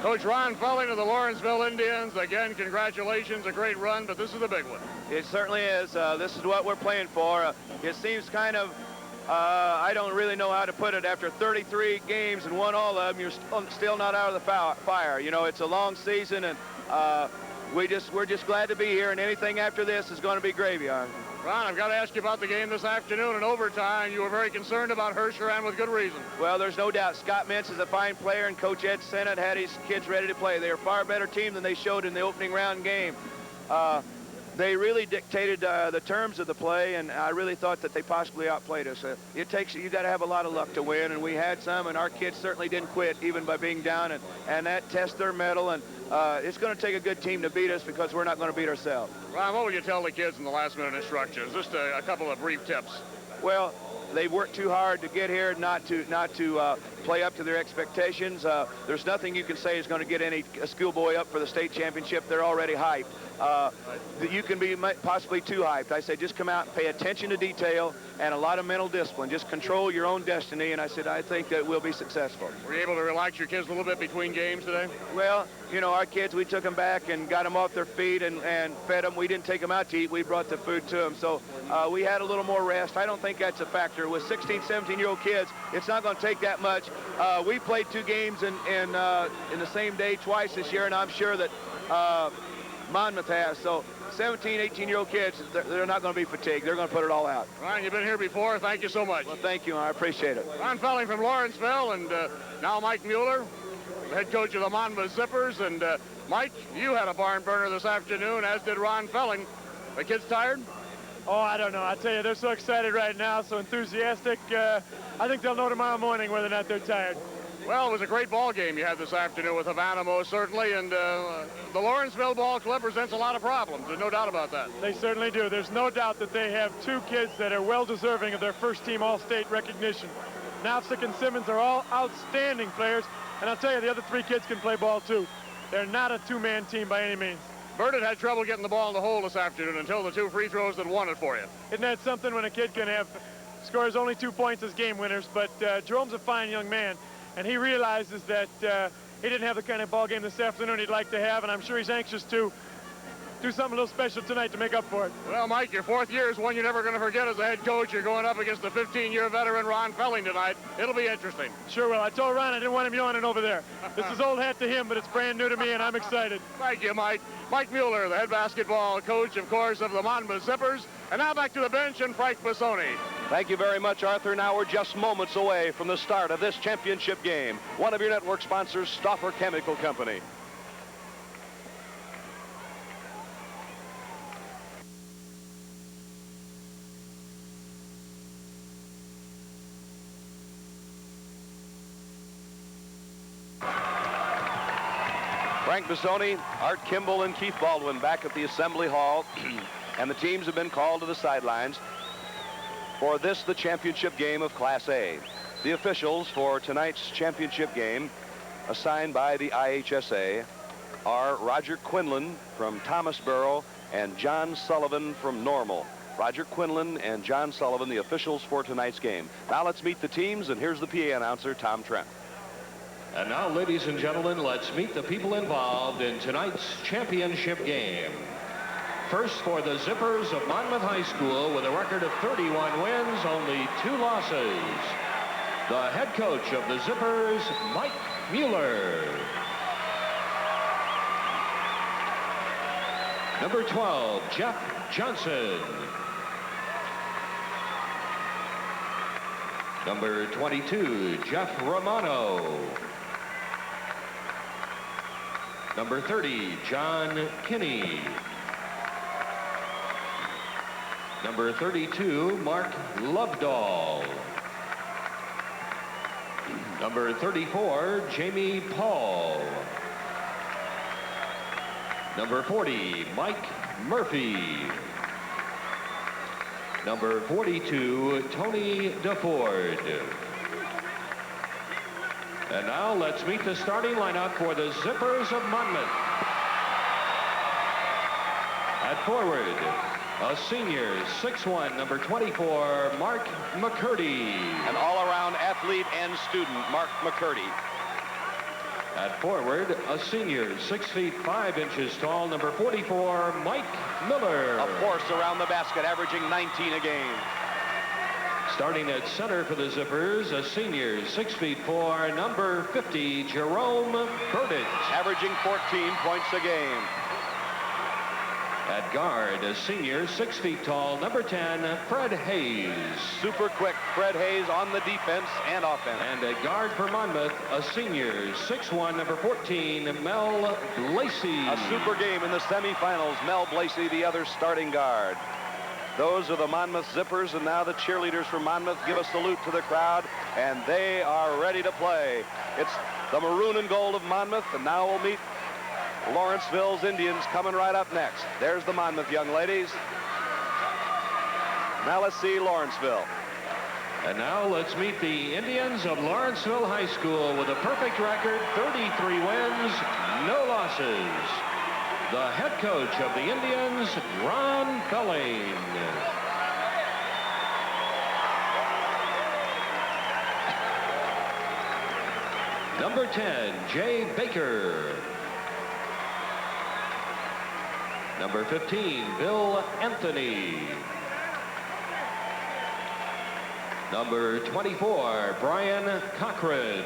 Coach Ron Felling of the Lawrenceville Indians. Again, congratulations, a great run, but this is the big one. It certainly is. This is what we're playing for. It seems kind of, I don't really know how to put it. After 33 games and won all of them, you're still not out of the fire. You know, it's a long season, and we're just glad to be here, and anything after this is going to be gravy on. Ron, I've got to ask you about the game this afternoon in overtime. You were very concerned about IHSA, and with good reason. Well, there's no doubt. Scott Mintz is a fine player, and Coach Ed Sennett had his kids ready to play. They're a far better team than they showed in the opening round game. They really dictated the terms of the play, and I really thought that they possibly outplayed us. You got to have a lot of luck to win, and we had some, and our kids certainly didn't quit even by being down, and that tests their mettle, and it's going to take a good team to beat us because we're not going to beat ourselves. Ron, what would you tell the kids in the last-minute instructions? Just a couple of brief tips. Well, they worked too hard to get here, not to play up to their expectations. There's nothing you can say is going to get a schoolboy up for the state championship. They're already hyped. You can be possibly too hyped. I say just come out and pay attention to detail and a lot of mental discipline. Just control your own destiny, and I said I think that we'll be successful. Were you able to relax your kids a little bit between games today? Well, you know, our kids, we took them back and got them off their feet and fed them. We didn't take them out to eat. We brought the food to them. So we had a little more rest. I don't think that's a factor. With 16, 17-year-old kids, it's not going to take that much. We played 2 games in the same day twice this year, and I'm sure that Monmouth has. So 17, 18-year-old kids, they're not going to be fatigued. They're going to put it all out. Ron, you've been here before. Thank you so much. Well, thank you. I appreciate it. Ron Felling from Lawrenceville, and now Mike Mueller, the head coach of the Monmouth Zippers. And Mike, you had a barn burner this afternoon, as did Ron Felling. The kids tired? Oh, I don't know. I tell you, they're so excited right now, so enthusiastic. I think they'll know tomorrow morning whether or not they're tired. Well, it was a great ball game you had this afternoon with Havana, most certainly, and the Lawrenceville Ball Club presents a lot of problems. There's no doubt about that. They certainly do. There's no doubt that they have 2 kids that are well-deserving of their first-team All-State recognition. Knopsick and Simmons are all outstanding players, and I'll tell you, the other 3 kids can play ball, too. They're not a 2-man team by any means. Burdett had trouble getting the ball in the hole this afternoon until the 2 free throws that won it for you. Isn't that something when a kid can scores only 2 points as game winners? But Jerome's a fine young man, and he realizes that he didn't have the kind of ball game this afternoon he'd like to have, and I'm sure he's anxious to do something a little special tonight to make up for it. Well, Mike, your 4th year is one you're never going to forget as a head coach. You're going up against the 15-year veteran Ron Felling tonight. It'll be interesting. Sure will. I told Ron I didn't want him yawning over there. This is old hat to him, but it's brand new to me, and I'm excited. Thank you, Mike. Mike Mueller, the head basketball coach, of course, of the Monmouth Zippers. And now back to the bench and Frank Bassoni. Thank you very much, Arthur. Now we're just moments away from the start of this championship game. One of your network sponsors, Stauffer Chemical Company. Frank Bassoni, Art Kimball, and Keith Baldwin back at the Assembly Hall, and the teams have been called to the sidelines for this, the championship game of Class A. The officials for tonight's championship game, assigned by the IHSA, are Roger Quinlan from Thomasboro and John Sullivan from Normal. Roger Quinlan and John Sullivan, the officials for tonight's game. Now let's meet the teams, and here's the PA announcer, Tom Trent. And now, ladies and gentlemen, let's meet the people involved in tonight's championship game. First, for the Zippers of Monmouth High School, with a record of 31 wins, only 2 losses. The head coach of the Zippers, Mike Mueller. Number 12, Jeff Johnson. Number 22, Jeff Romano. Number 30, John Kinney. Number 32, Mark Lovedahl. Number 34, Jamie Paul. Number 40, Mike Murphy. Number 42, Tony DeFord. And now let's meet the starting lineup for the Zippers of Monmouth. At forward, a senior, 6'1", number 24, Mark McCurdy. An all-around athlete and student, Mark McCurdy. At forward, a senior, 6 feet 5 inches tall, number 44, Mike Miller. A force around the basket, averaging 19 a game. Starting at center for the Zippers, a senior, 6 feet 4, number 50, Jerome Burdage. Averaging 14 points a game. At guard, a senior, 6 feet tall, number 10, Fred Hayes. Super quick Fred Hayes on the defense and offense. And at guard for Monmouth, a senior, 6'1", number 14, Mel Blasey. A super game in the semifinals. Mel Blasey, the other starting guard. Those are the Monmouth Zippers, and now the cheerleaders from Monmouth give a salute to the crowd, and they are ready to play. It's the maroon and gold of Monmouth, and now we'll meet Lawrenceville's Indians coming right up next. There's the Monmouth young ladies. Now let's see Lawrenceville. And now let's meet the Indians of Lawrenceville High School with a perfect record, 33 wins, no losses. The head coach of the Indians, Ron Felling. Number 10, Jay Baker. Number 15, Bill Anthony. Number 24, Brian Cochran.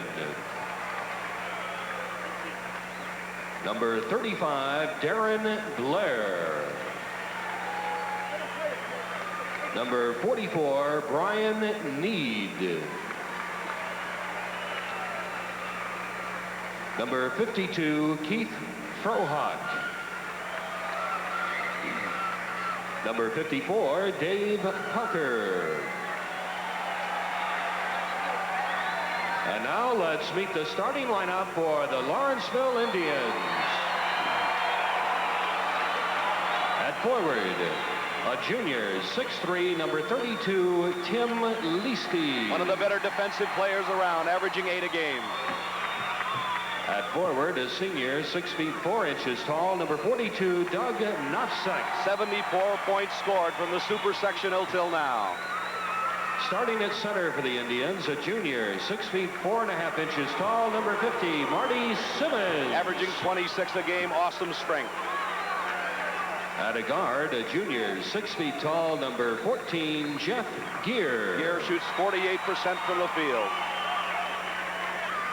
Number 35, Darren Blair. Number 44, Brian Need. Number 52, Keith Frohock. Number 54, Dave Parker. And now let's meet the starting lineup for the Lawrenceville Indians. At forward, a junior, 6'3", number 32, Tim Leighty. One of the better defensive players around, averaging 8 a game. At forward, a senior, 6 feet 4 inches tall, number 42, Doug Knopsack. 74 points scored from the super sectional till now. Starting at center for the Indians, a junior, 6 feet 4.5 inches tall, number 50, Marty Simmons. Averaging 26 a game, awesome strength. At a guard, a junior, 6 feet tall, number 14, Jeff Gear. Gear shoots 48% from the field.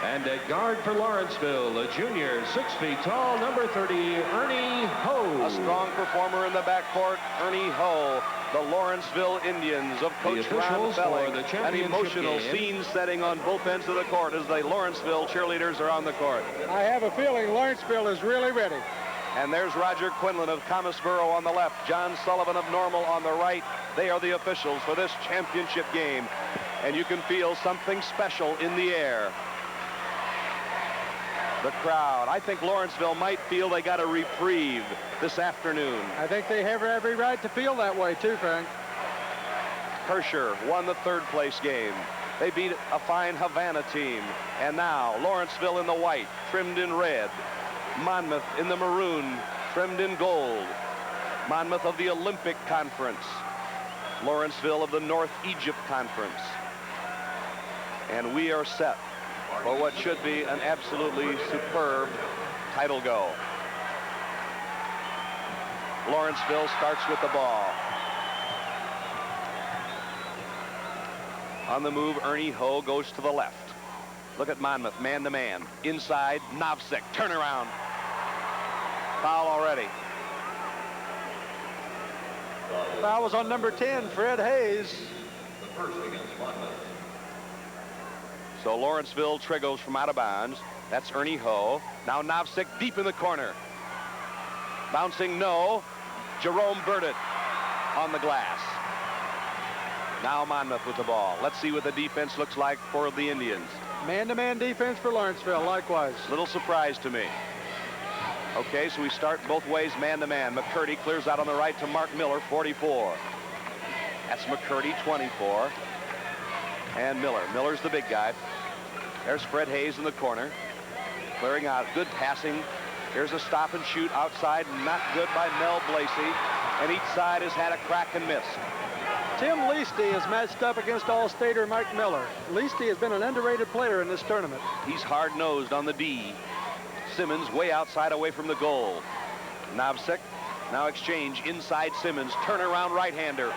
And at guard for Lawrenceville, a junior, 6 feet tall, number 30, Ernie Ho. A strong performer in the backcourt, Ernie Ho. The Lawrenceville Indians of Coach Ron Felling. An emotional scene setting on both ends of the court as the Lawrenceville cheerleaders are on the court. I have a feeling Lawrenceville is really ready. And there's Roger Quinlan of Thomasboro on the left, John Sullivan of Normal on the right. They are the officials for this championship game. And you can feel something special in the air. The crowd. I think Lawrenceville might feel they got a reprieve this afternoon. I think they have every right to feel that way too, Frank. Herscher won the third-place game. They beat a fine Havana team. And now Lawrenceville in the white, trimmed in red. Monmouth in the maroon, trimmed in gold. Monmouth of the Olympic Conference. Lawrenceville of the North Egypt Conference. And we are set for what should be an absolutely superb title go. Lawrenceville starts with the ball. On the move, Ernie Ho goes to the left. Look at Monmouth, man-to-man. Inside, Novsek, turnaround. Foul already. Foul was on number 10, Fred Hayes. The first against Monmouth. So Lawrenceville triggers from out of bounds. That's Ernie Ho. Now Novsek deep in the corner. Bouncing, no. Jerome Burdett on the glass. Now Monmouth with the ball. Let's see what the defense looks like for the Indians. Man-to-man defense for Lawrenceville, likewise. Little surprise to me. Okay, so we start both ways, man-to-man. McCurdy clears out on the right to Mark Miller, 44. That's McCurdy, 24. And Miller. Miller's the big guy. There's Fred Hayes in the corner. Clearing out. Good passing. Here's a stop and shoot outside. Not good by Mel Blasey. And each side has had a crack and miss. Tim Leighty is matched up against All-Stater Mike Miller. Leighty has been an underrated player in this tournament. He's hard-nosed on the D. Simmons way outside away from the goal. Novsek now exchange inside Simmons. Turnaround right-hander.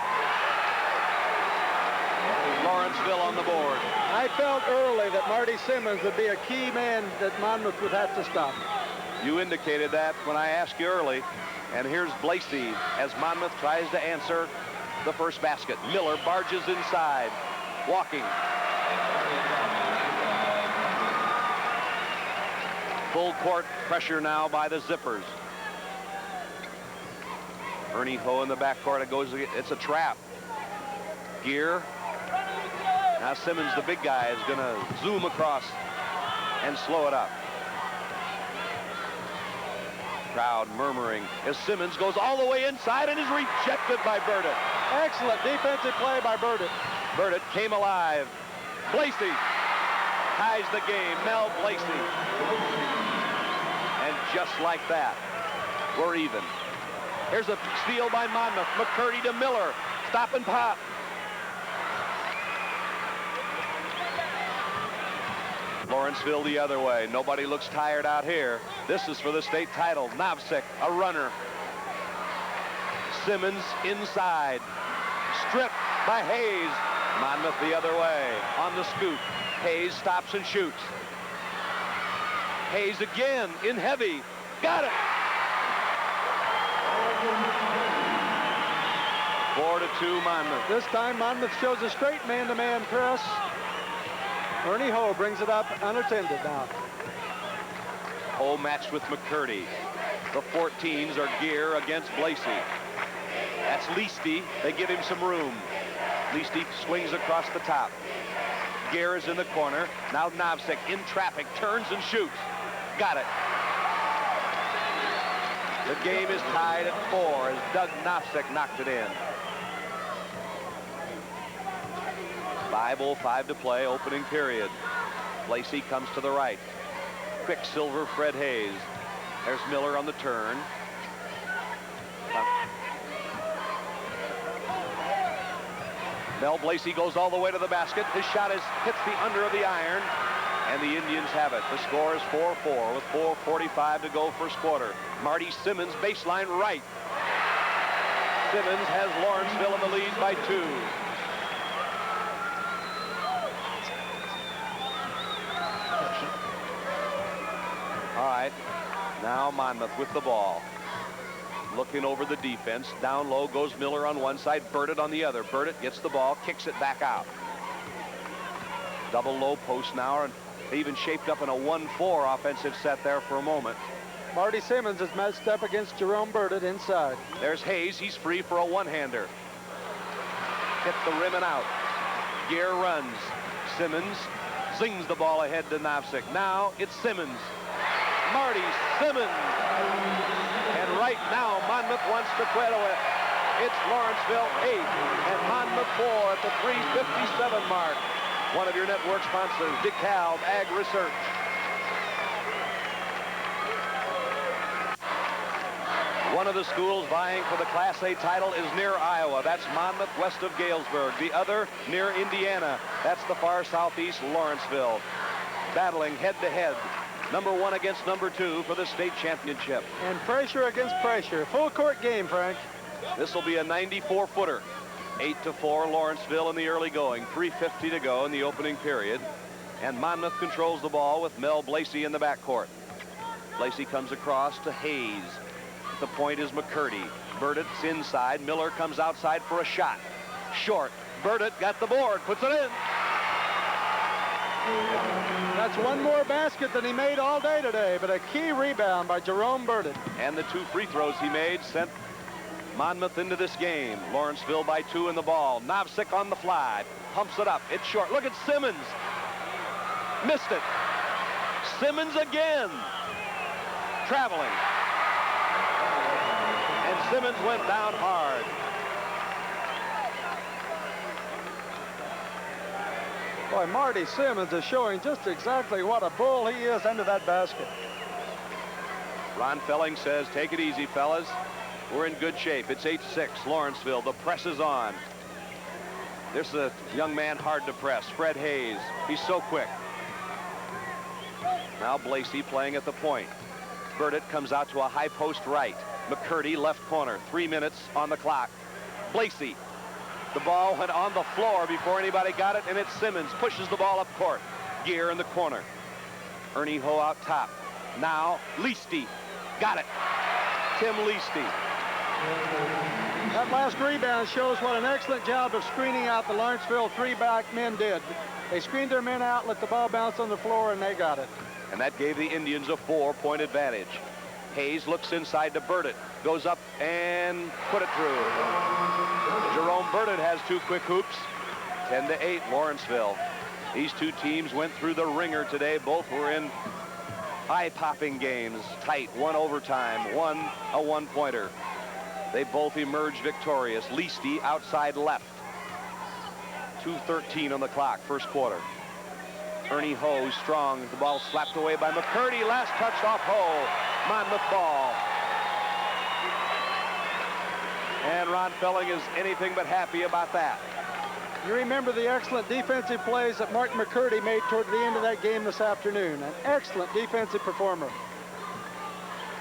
Lawrenceville on the board. I felt early that Marty Simmons would be a key man that Monmouth would have to stop. You indicated that when I asked you early. And here's Blasey as Monmouth tries to answer the first basket. Miller barges inside, walking. Full court pressure now by the Zippers. Ernie Ho in the backcourt. It's a trap. Gear. Now Simmons, the big guy, is going to zoom across and slow it up. Crowd murmuring as Simmons goes all the way inside and is rejected by Burdett. Excellent defensive play by Burdett. Burdett came alive. Blasey ties the game. Mel Blasey. And just like that, we're even. Here's a steal by Monmouth. McCurdy to Miller. Stop and pop. Lawrenceville the other way. Nobody looks tired out here. This is for the state title. Novsek, a runner. Simmons inside. Stripped by Hayes. Monmouth the other way. On the scoop. Hayes stops and shoots. Hayes again in heavy. Got it. 4-2 Monmouth. This time Monmouth shows a straight man-to-man press. Ernie Ho brings it up unattended now. Ho matched with McCurdy. The 14s are Gear against Blasey. That's Leighty. They give him some room. Leighty swings across the top. Gear is in the corner. Now Novsek in traffic, turns and shoots. Got it. The game is tied at 4 as Doug Novsek knocked it in. 5:05 to play, opening period. Blasey comes to the right. Quicksilver Fred Hayes. There's Miller on the turn. Mel Blasey goes all the way to the basket. His shot hits the under of the iron, and the Indians have it. The score is 4-4 with 4:45 to go first quarter. Marty Simmons, baseline right. Simmons has Lawrenceville in the lead by 2. All right, now Monmouth with the ball. Looking over the defense. Down low goes Miller on one side, Burdett on the other. Burdett gets the ball, kicks it back out. Double low post now, and they even shaped up in a 1-4 offensive set there for a moment. Marty Simmons is matched up against Jerome Burdett inside. There's Hayes. He's free for a one-hander. Hit the rim and out. Gear runs. Simmons zings the ball ahead to Novsek. Now it's Simmons. Marty Simmons. And right now, Monmouth wants to quit it. It's Lawrenceville 8 and Monmouth 4 at the 3:57 mark. One of your network sponsors, DeKalb Ag Research. One of the schools vying for the Class A title is near Iowa. That's Monmouth west of Galesburg. The other near Indiana. That's the far southeast Lawrenceville. Battling head-to-head. Number 1 against number 2 for the state championship. And pressure against pressure. Full court game, Frank. This will be a 94-footer. 8-4 Lawrenceville in the early going. 3:50 to go in the opening period. And Monmouth controls the ball with Mel Blasey in the backcourt. Blasey comes across to Hayes. The point is McCurdy. Burdett's inside. Miller comes outside for a shot. Short. Burdett got the board. Puts it in. That's one more basket than he made all day today, but a key rebound by Jerome Burdett. And the 2 free throws he made sent Monmouth into this game. Lawrenceville by 2 in the ball. Novsek on the fly. Pumps it up. It's short. Look at Simmons. Missed it. Simmons again. Traveling. And Simmons went down hard. Boy, Marty Simmons is showing just exactly what a bull he is under that basket. Ron Felling says, take it easy, fellas. We're in good shape. It's 8-6, Lawrenceville. The press is on. There's a young man hard to press, Fred Hayes. He's so quick. Now Blasey playing at the point. Burdett comes out to a high post right. McCurdy left corner. 3 minutes on the clock. Blasey. The ball went on the floor before anybody got it, and it's Simmons. Pushes the ball up court. Gear in the corner. Ernie Ho out top. Now Leighty. Got it. Tim Leighty. That last rebound shows what an excellent job of screening out the Lawrenceville three-back men did. They screened their men out, let the ball bounce on the floor, and they got it. And that gave the Indians a 4-point advantage. Hayes looks inside to Burdett. Goes up and put it through. Jerome Burdett has 2 quick hoops. 10-8 Lawrenceville. These two teams went through the ringer today. Both were in eye-popping games. Tight, one overtime, one a one-pointer. They both emerged victorious. Leighty outside left. 2:13 on the clock, first quarter. Ernie Ho strong. The ball slapped away by McCurdy. Last touch off Ho. Monmouth ball. And Ron Felling is anything but happy about that. You remember the excellent defensive plays that Mark McCurdy made toward the end of that game this afternoon. An excellent defensive performer.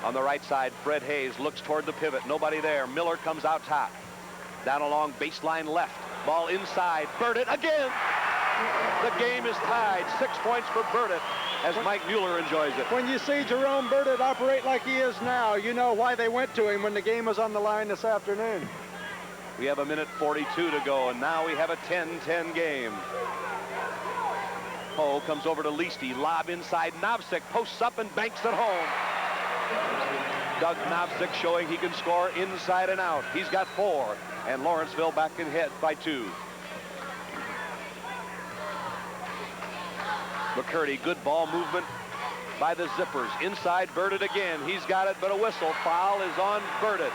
On the right side, Fred Hayes looks toward the pivot. Nobody there. Miller comes out top. Down along baseline left. Ball inside. Burdett again. The game is tied. 6 points for Burdett as Mike Mueller enjoys it. When you see Jerome Burdett operate like he is now, you know why they went to him when the game was on the line this afternoon. We have 1:42 to go, and now we have a 10-10 game. Ho comes over to Leighty. Lob inside. Novsik posts up and banks it home. Doug Novsik showing he can score inside and out. He's got 4, and Lawrenceville back in head by 2. McCurdy, good ball movement by the Zippers. Inside, Burdett again. He's got it, but a whistle. Foul is on Burdett.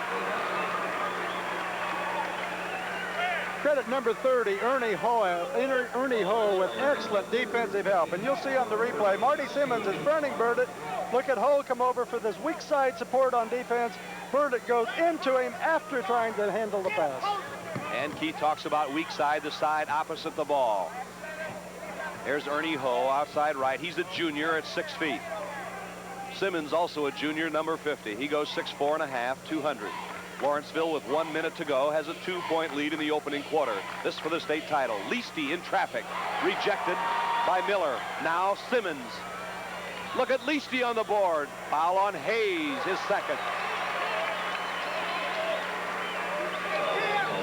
Credit number 30, Ernie Ho with excellent defensive help. And you'll see on the replay, Marty Simmons is fronting Burdett. Look at Ho come over for this weak side support on defense. Burdett goes into him after trying to handle the pass. And Keith talks about weak side, the side opposite the ball. There's Ernie Ho outside right. He's a junior at 6 feet. Simmons also a junior, number 50. He goes 6'4½", 200. Lawrenceville with 1 minute to go has a 2-point lead in the opening quarter. This for the state title. Leighty in traffic. Rejected by Miller. Now Simmons. Look at Leighty on the board. Foul on Hayes, his second.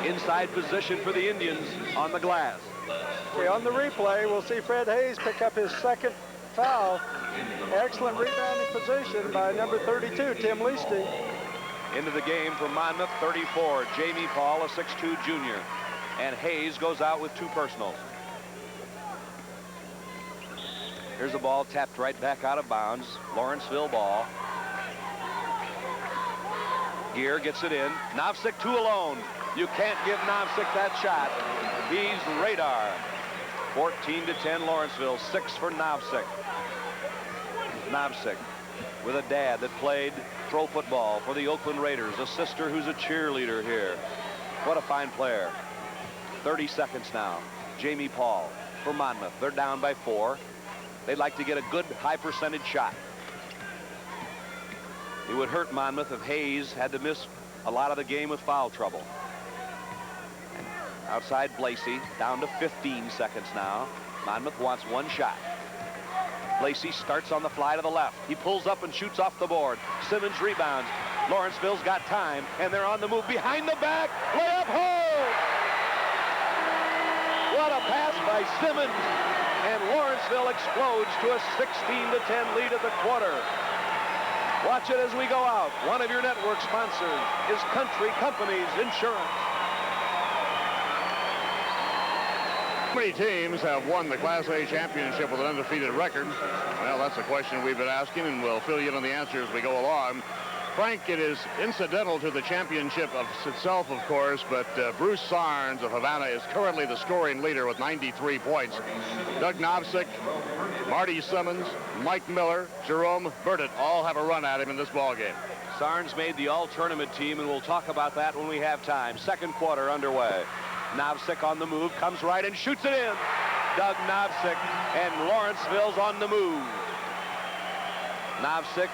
Inside position for the Indians on the glass. Okay, on the replay, we'll see Fred Hayes pick up his second foul. Excellent rebounding position by number 32, Tim Leighty. Into the game for Monmouth, 34, Jamie Paul, a 6'2" junior. And Hayes goes out with 2 personals. Here's the ball tapped right back out of bounds. Lawrenceville ball. Gear gets it in. Novsik 2 alone. You can't give Novsik that shot. He's radar. 14-10 Lawrenceville, 6 for Novsik. Novsik with a dad that played pro football for the Oakland Raiders, a sister who's a cheerleader here. What a fine player. 30 seconds now. Jamie Paul for Monmouth. They're down by 4. They'd like to get a good high percentage shot. It would hurt Monmouth if Hayes had to miss a lot of the game with foul trouble. Outside Blasey, down to 15 seconds now. Monmouth wants 1 shot. Blasey starts on the fly to the left. He pulls up and shoots off the board. Simmons rebounds. Lawrenceville's got time, and they're on the move behind the back. Layup hole! What a pass by Simmons! And Lawrenceville explodes to a 16-10 lead at the quarter. Watch it as we go out. One of your network sponsors is Country Companies Insurance. How many teams have won the Class A championship with an undefeated record? Well, that's a question we've been asking, and we'll fill you in on the answer as we go along. Frank, it is incidental to the championship of itself, of course, but Bruce Sarnes of Havana is currently the scoring leader with 93 points. Doug Novsik, Marty Simmons, Mike Miller, Jerome Burdett all have a run at him in this ball game. Sarnes made the all-tournament team, and we'll talk about that when we have time. Second quarter underway. Novsik on the move, comes right and shoots it in. Doug Novsik, and Lawrenceville's on the move. Novsik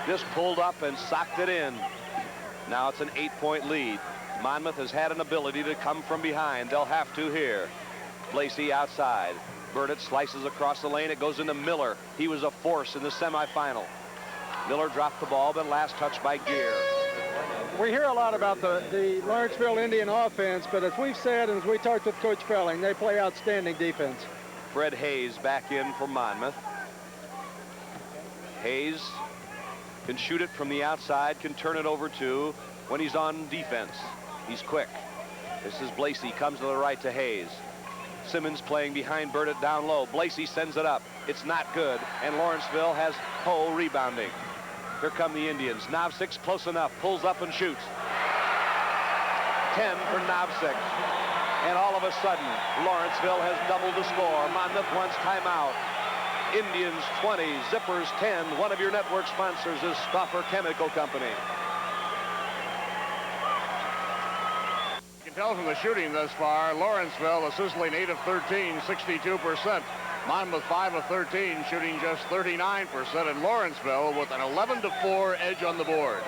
just pulled up and socked it in. Now it's an 8-point lead. Monmouth has had an ability to come from behind. They'll have to here. Lacey outside. Burdett slices across the lane. It goes into Miller. He was a force in the semifinal. Miller dropped the ball, but last touch by Gear. We hear a lot about the Lawrenceville Indian offense, but as we've said and as we talked with Coach Felling, they play outstanding defense. Fred Hayes back in for Monmouth. Hayes can shoot it from the outside, can turn it over to when he's on defense. He's quick. This is Blasey, comes to the right to Hayes. Simmons playing behind Burdett down low. Blasey sends it up. It's not good, and Lawrenceville has Ho rebounding. Here come the Indians. Novsik's close enough, pulls up and shoots. 10 for Novsik. And all of a sudden, Lawrenceville has doubled the score. Monmouth wants timeout. Indians 20, Zippers 10. One of your network sponsors is Stauffer Chemical Company. You can tell from the shooting thus far, Lawrenceville a sizzling 8 of 13, 62%. Monmouth 5 of 13, shooting just 39%, and Lawrenceville with an 11-4 edge on the boards.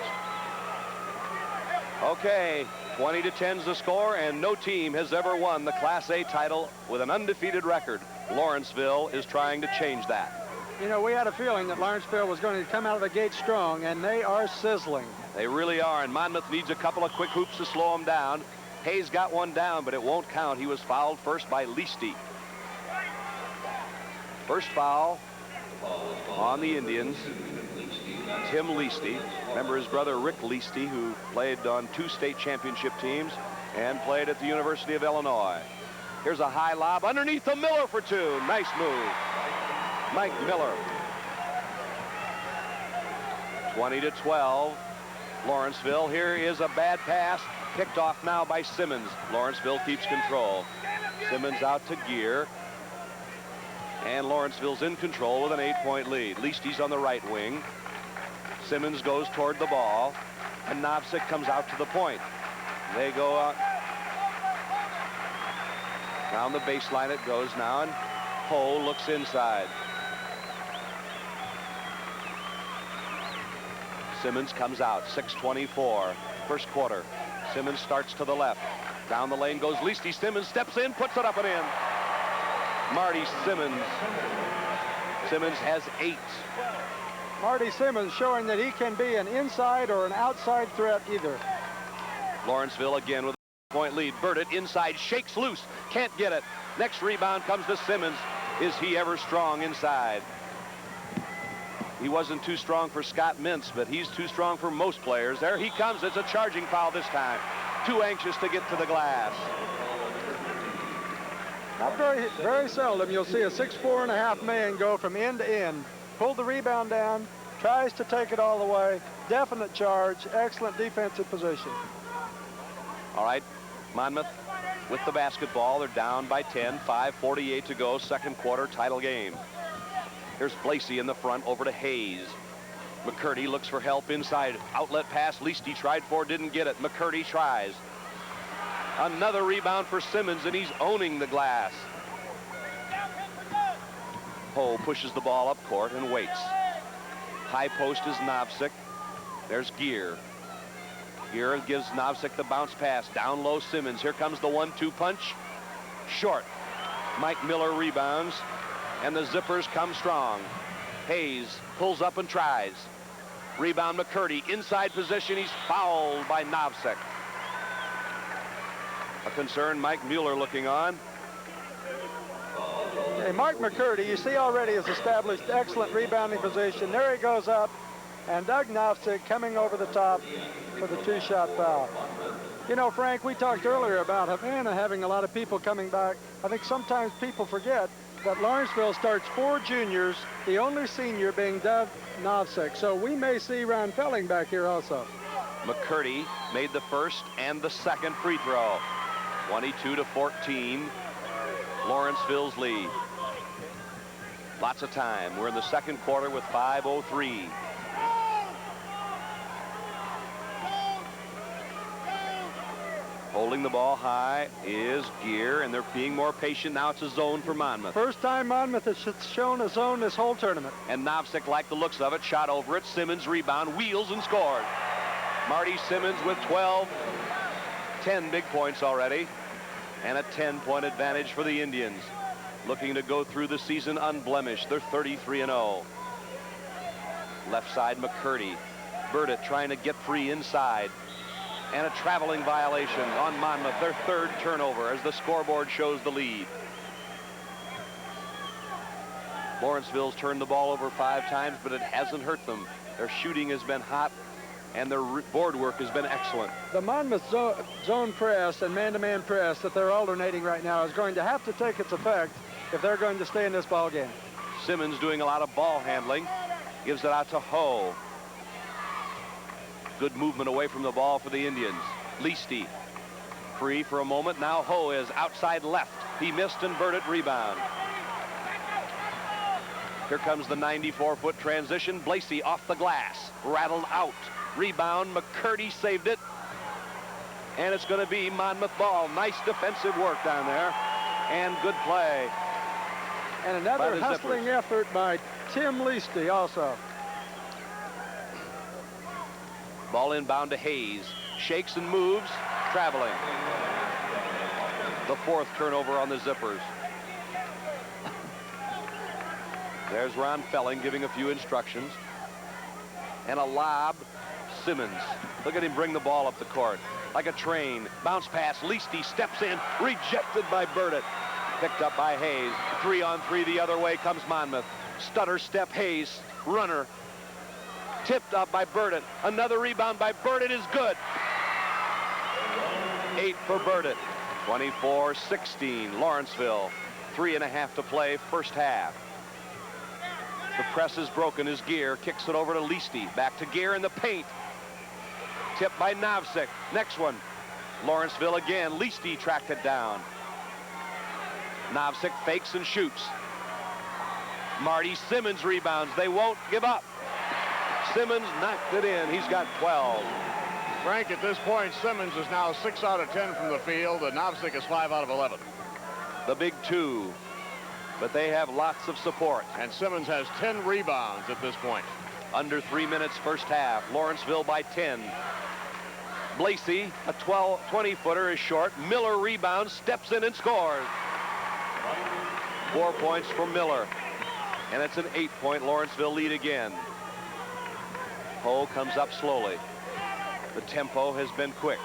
Okay, 20-10's the score, and no team has ever won the Class A title with an undefeated record. Lawrenceville is trying to change that. You know, we had a feeling that Lawrenceville was going to come out of the gate strong, and they are sizzling. They really are, and Monmouth needs a couple of quick hoops to slow them down. Hayes got one down, but it won't count. He was fouled first by Leighty. First foul on the Indians. Tim Leighty. Remember his brother Rick Leighty, who played on 2 state championship teams and played at the University of Illinois. Here's a high lob underneath the Miller for 2. Nice move. Mike Miller. 20-12. Lawrenceville. Here is a bad pass. Picked off now by Simmons. Lawrenceville keeps control. Simmons out to Gear. And Lawrenceville's in control with an 8-point lead. Leisty's on the right wing. Simmons goes toward the ball. And Novsik comes out to the point. They go out. Down the baseline it goes now, and Ho looks inside. Simmons comes out, 6:24, first quarter. Simmons starts to the left. Down the lane goes Leighty. Simmons steps in, puts it up and in. Marty Simmons. Simmons has 8. Marty Simmons showing that he can be an inside or an outside threat either. Lawrenceville again with a point lead. Burdett inside, shakes loose, can't get it. Next rebound comes to Simmons. Is he ever strong inside? He wasn't too strong for Scott Mintz, but he's too strong for most players. There he comes. It's a charging foul this time. Too anxious to get to the glass. Not very seldom you'll see a 6'4.5" man go from end to end. Pull the rebound down, tries to take it all the way. Definite charge, excellent defensive position. All right, Monmouth with the basketball. They're down by 10, 5:48 to go, second quarter title game. Here's Blasey in the front, over to Hayes. McCurdy looks for help inside. Outlet pass, Leighty tried for, didn't get it. McCurdy tries. Another rebound for Simmons, and he's owning the glass. Ho pushes the ball up court and waits. High post is Novsik. There's Gear. Gear gives Novsik the bounce pass. Down low Simmons. Here comes the 1-2 punch. Short. Mike Miller rebounds, and the Zippers come strong. Hayes pulls up and tries. Rebound McCurdy. Inside position. He's fouled by Novsik. A concerned Mike Mueller looking on. Hey, Mark McCurdy, you see already has established excellent rebounding position. There he goes up, and Doug Novsik coming over the top for the 2-shot foul. You know, Frank, we talked earlier about Havana having a lot of people coming back. I think sometimes people forget that Lawrenceville starts 4 juniors, the only senior being Doug Novsik. So we may see Ron Felling back here also. McCurdy made the first and the second free throw. 22-14, Lawrenceville's lead. Lots of time. We're in the second quarter with 5:03. Holding the ball high is Gear, and they're being more patient. Now it's a zone for Monmouth. First time Monmouth has shown a zone this whole tournament. And Novsik liked the looks of it. Shot over it. Simmons rebound, wheels, and scored. Marty Simmons with 12. 10 big points already. And a 10-point advantage for the Indians. Looking to go through the season unblemished. They're 33-0. Left side, McCurdy. Burdett trying to get free inside. And a traveling violation on Monmouth, their third turnover as the scoreboard shows the lead. Lawrenceville's turned the ball over 5 times, but it hasn't hurt them. Their shooting has been hot, and their board work has been excellent. The Monmouth zone press and man-to-man press that they're alternating right now is going to have to take its effect if they're going to stay in this ball game. Simmons doing a lot of ball handling. Gives it out to Ho. Good movement away from the ball for the Indians. Leighty free for a moment. Now Ho is outside left. He missed and Burdett rebound. Here comes the 94-foot transition. Blasey off the glass. Rattled out. Rebound. McCurdy saved it. And it's going to be Monmouth ball. Nice defensive work down there. And good play. And another hustling effort by Tim Leighty also. Ball inbound to Hayes. Shakes and moves. Traveling. The 4th turnover on the Zippers. There's Ron Felling giving a few instructions. And a lob. Simmons. Look at him bring the ball up the court. Like a train. Bounce pass. Leighty steps in. Rejected by Burdett. Picked up by Hayes. 3-on-3 the other way comes Monmouth. Stutter step Hayes. Runner. Tipped up by Burdett. Another rebound by Burdett is good. 8 for Burdett. 24-16. Lawrenceville. 3.5 to play first half. The press is broken as Gear kicks it over to Leighty. Back to Gear in the paint. Tipped by Novsik. Next one. Lawrenceville again. Leighty tracked it down. Novsik fakes and shoots. Marty Simmons rebounds. They won't give up. Simmons knocked it in. He's got 12. Frank, at this point, Simmons is now 6 out of 10 from the field, and Novsik is 5 out of 11. The big 2. But they have lots of support. And Simmons has 10 rebounds at this point. Under 3 minutes first half. Lawrenceville by 10. Blasey, a 20-footer, is short. Miller rebounds, steps in and scores. 4 points for Miller. And it's an 8-point Lawrenceville lead again. Ho comes up slowly. The tempo has been quick.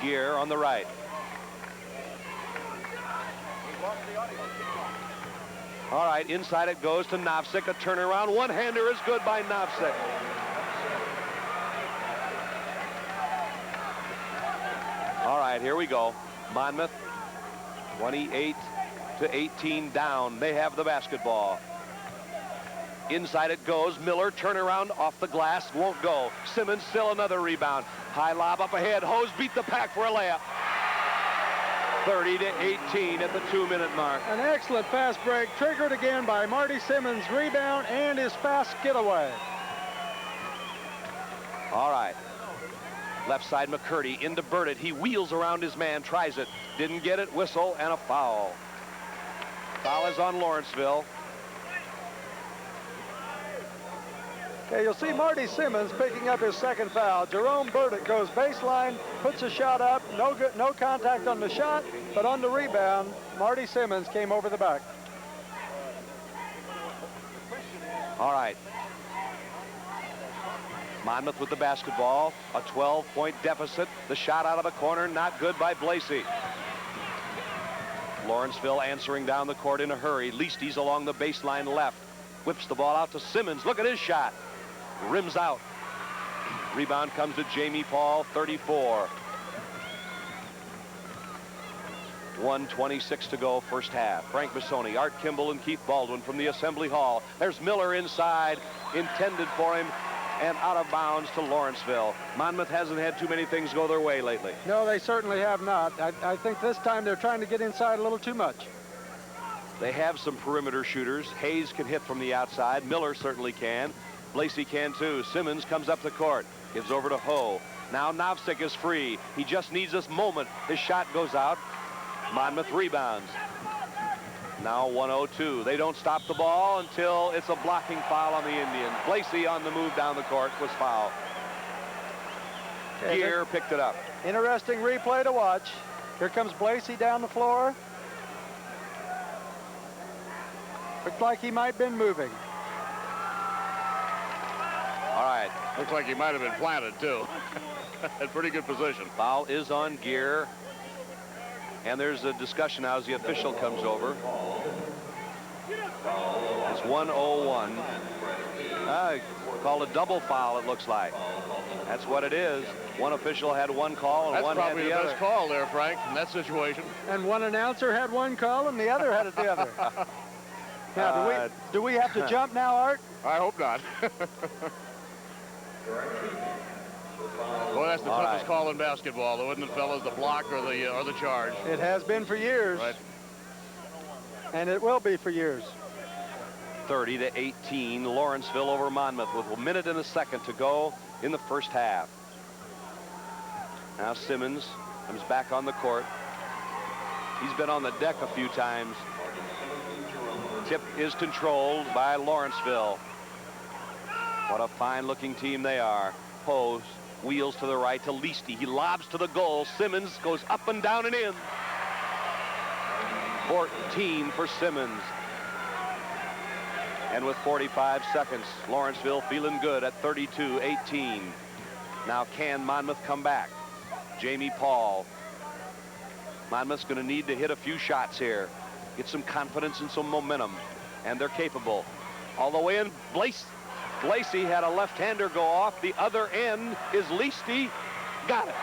Gear on the right. All right, inside it goes to Novsik. A turnaround. One-hander is good by Novsik. All right, here we go. Monmouth, 28-18 down. They have the basketball. Inside it goes. Miller, turnaround off the glass, won't go. Simmons, still another rebound. High lob up ahead. Hose beat the pack for a layup. 30-18 at the 2-minute mark. An excellent fast break, triggered again by Marty Simmons' rebound and his fast getaway. All right. Left side McCurdy into Burdett. He wheels around his man, tries it. Didn't get it, whistle, and a foul. Foul is on Lawrenceville. Okay, you'll see Marty Simmons picking up his 2nd foul. Jerome Burdett goes baseline, puts a shot up. No good, no contact on the shot, but on the rebound, Marty Simmons came over the back. All right. Monmouth with the basketball. A 12-point deficit. The shot out of the corner, not good by Blasey. Lawrenceville answering down the court in a hurry. Leighty's along the baseline left. Whips the ball out to Simmons. Look at his shot. Rims out. Rebound comes to Jamie Paul, 34. 1:26 to go first half. Frank Bissoni, Art Kimball, and Keith Baldwin from the Assembly Hall. There's Miller inside, intended for him, and out of bounds to Lawrenceville. Monmouth hasn't had too many things go their way lately. No, they certainly have not. I think this time they're trying to get inside a little too much. They have some perimeter shooters. Hayes can hit from the outside. Miller certainly can. Blasey can too. Simmons comes up the court. Gives over to Ho. Now Novsik is free. He just needs this moment. His shot goes out. Monmouth rebounds. Now 1:02. They don't stop the ball until it's a blocking foul on the Indians. Lacey on the move down the court was fouled. Gear picked it up. Interesting replay to watch. Here comes Blasey down the floor. Looks like he might have been moving. All right. Looks like he might have been planted, too. In pretty good position. Foul is on Gear. And there's a discussion now as the official comes over. It's 1:01. Called a double foul, it looks like. That's what it is. One official had one call and one had the other. That's probably the best call there, Frank, in that situation. And one announcer had one call and the other had the other. Now, do we have to jump now, Art? I hope not. Boy, that's the toughest call in basketball, though, isn't it, fellas? The block or the charge. It has been for years. Right. And it will be for years. 30-18, Lawrenceville over Monmouth with 1 minute and a second to go in the first half. Now Simmons comes back on the court. He's been on the deck a few times. Tip is controlled by Lawrenceville. What a fine-looking team they are. Pose wheels to the right to Leighty. He lobs to the goal. Simmons goes up and down and in. 14 for Simmons. And with 45 seconds, Lawrenceville feeling good at 32-18. Now can Monmouth come back? Jamie Paul. Monmouth's going to need to hit a few shots here. Get some confidence and some momentum. And they're capable. All the way in. Blasey had a left-hander go off. The other end is Leighty. Got it.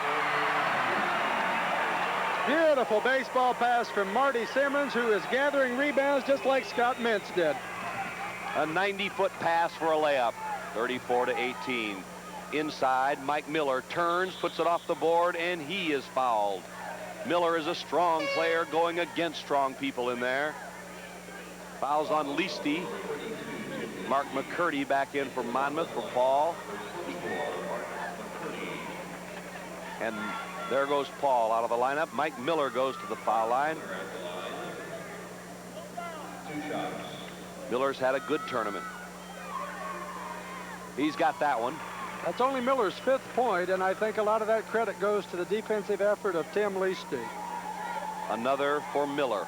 Beautiful baseball pass from Marty Simmons, who is gathering rebounds just like Scott Mintz did. A 90-foot pass for a layup. 34-18. Inside, Mike Miller turns, puts it off the board, and he is fouled. Miller is a strong player going against strong people in there. Fouls on Leighty. Mark McCurdy back in for Monmouth for Paul. And there goes Paul out of the lineup. Mike Miller goes to the foul line. Miller's had a good tournament. He's got that one. That's only Miller's 5th point, and I think a lot of that credit goes to the defensive effort of Tim Leighty. Another for Miller.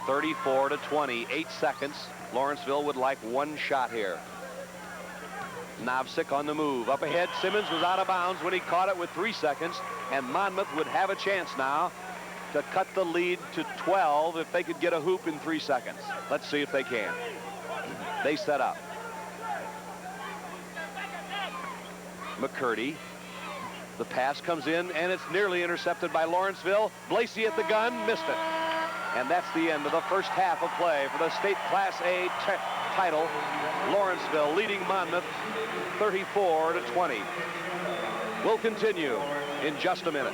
34-20, 8 seconds. Lawrenceville would like one shot here. Novsik on the move. Up ahead, Simmons was out of bounds when he caught it with 3 seconds, and Monmouth would have a chance now to cut the lead to 12 if they could get a hoop in 3 seconds. Let's see if they can. They set up. McCurdy. The pass comes in, and it's nearly intercepted by Lawrenceville. Blasey at the gun, missed it. And that's the end of the first half of play for the state Class A title. Lawrenceville leading Monmouth 34-20. We'll continue in just a minute.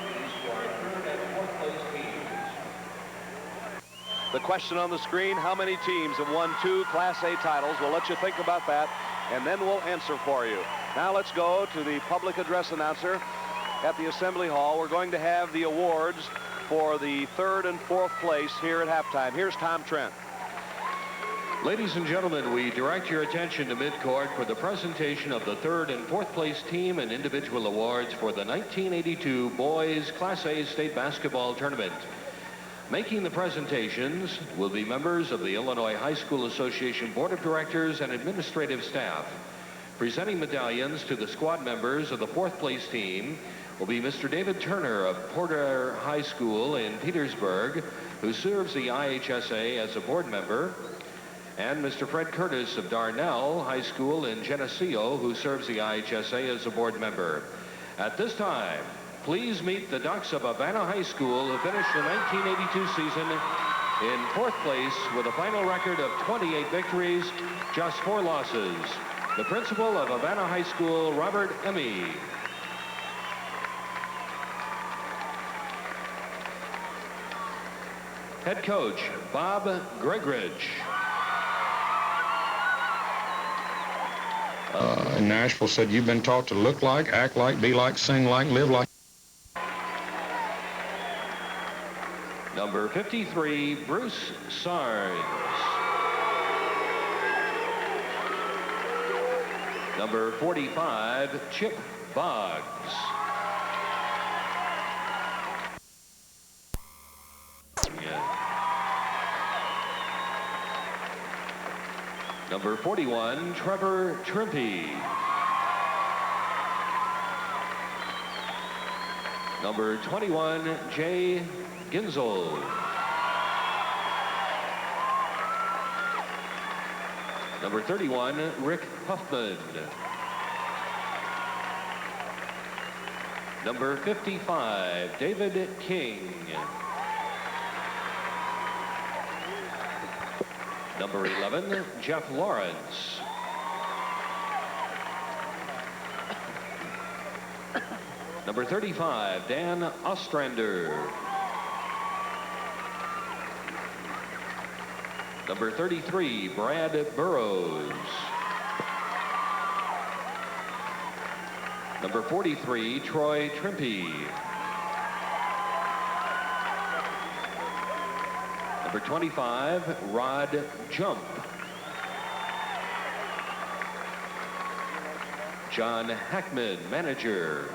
The question on the screen, how many teams have won 2 Class A titles? We'll let you think about that, and then we'll answer for you. Now let's go to the public address announcer at the Assembly Hall. We're going to have the awards for the 3rd and 4th place here at halftime. Here's Tom Trent. Ladies and gentlemen, we direct your attention to midcourt for the presentation of the 3rd and 4th place team and individual awards for the 1982 Boys Class A State Basketball Tournament. Making the presentations will be members of the Illinois High School Association Board of Directors and administrative staff. Presenting medallions to the squad members of the 4th place team will be Mr. David Turner of Porter High School in Petersburg, who serves the IHSA as a board member, and Mr. Fred Curtis of Darnell High School in Geneseo, who serves the IHSA as a board member. At this time, please meet the Ducks of Havana High School, who finished the 1982 season in 4th place with a final record of 28 victories, just 4 losses. The principal of Havana High School, Robert Emmy. Head coach, Bob Gregridge. in Nashville said, "You've been taught to look like, act like, be like, sing like, live like." Number 53, Bruce Sarnes. Number 45, Chip Boggs. Number 41, Trevor Trimpe. Number 21, Jay Ginzel. Number 31, Rick Huffman. Number 55, David King. Number 11, Jeff Lawrence. Number 35, Dan Ostrander. Number 33, Brad Burrows. Number 43, Troy Trimpe. Number 25, Rod Jump. John Hackman, manager.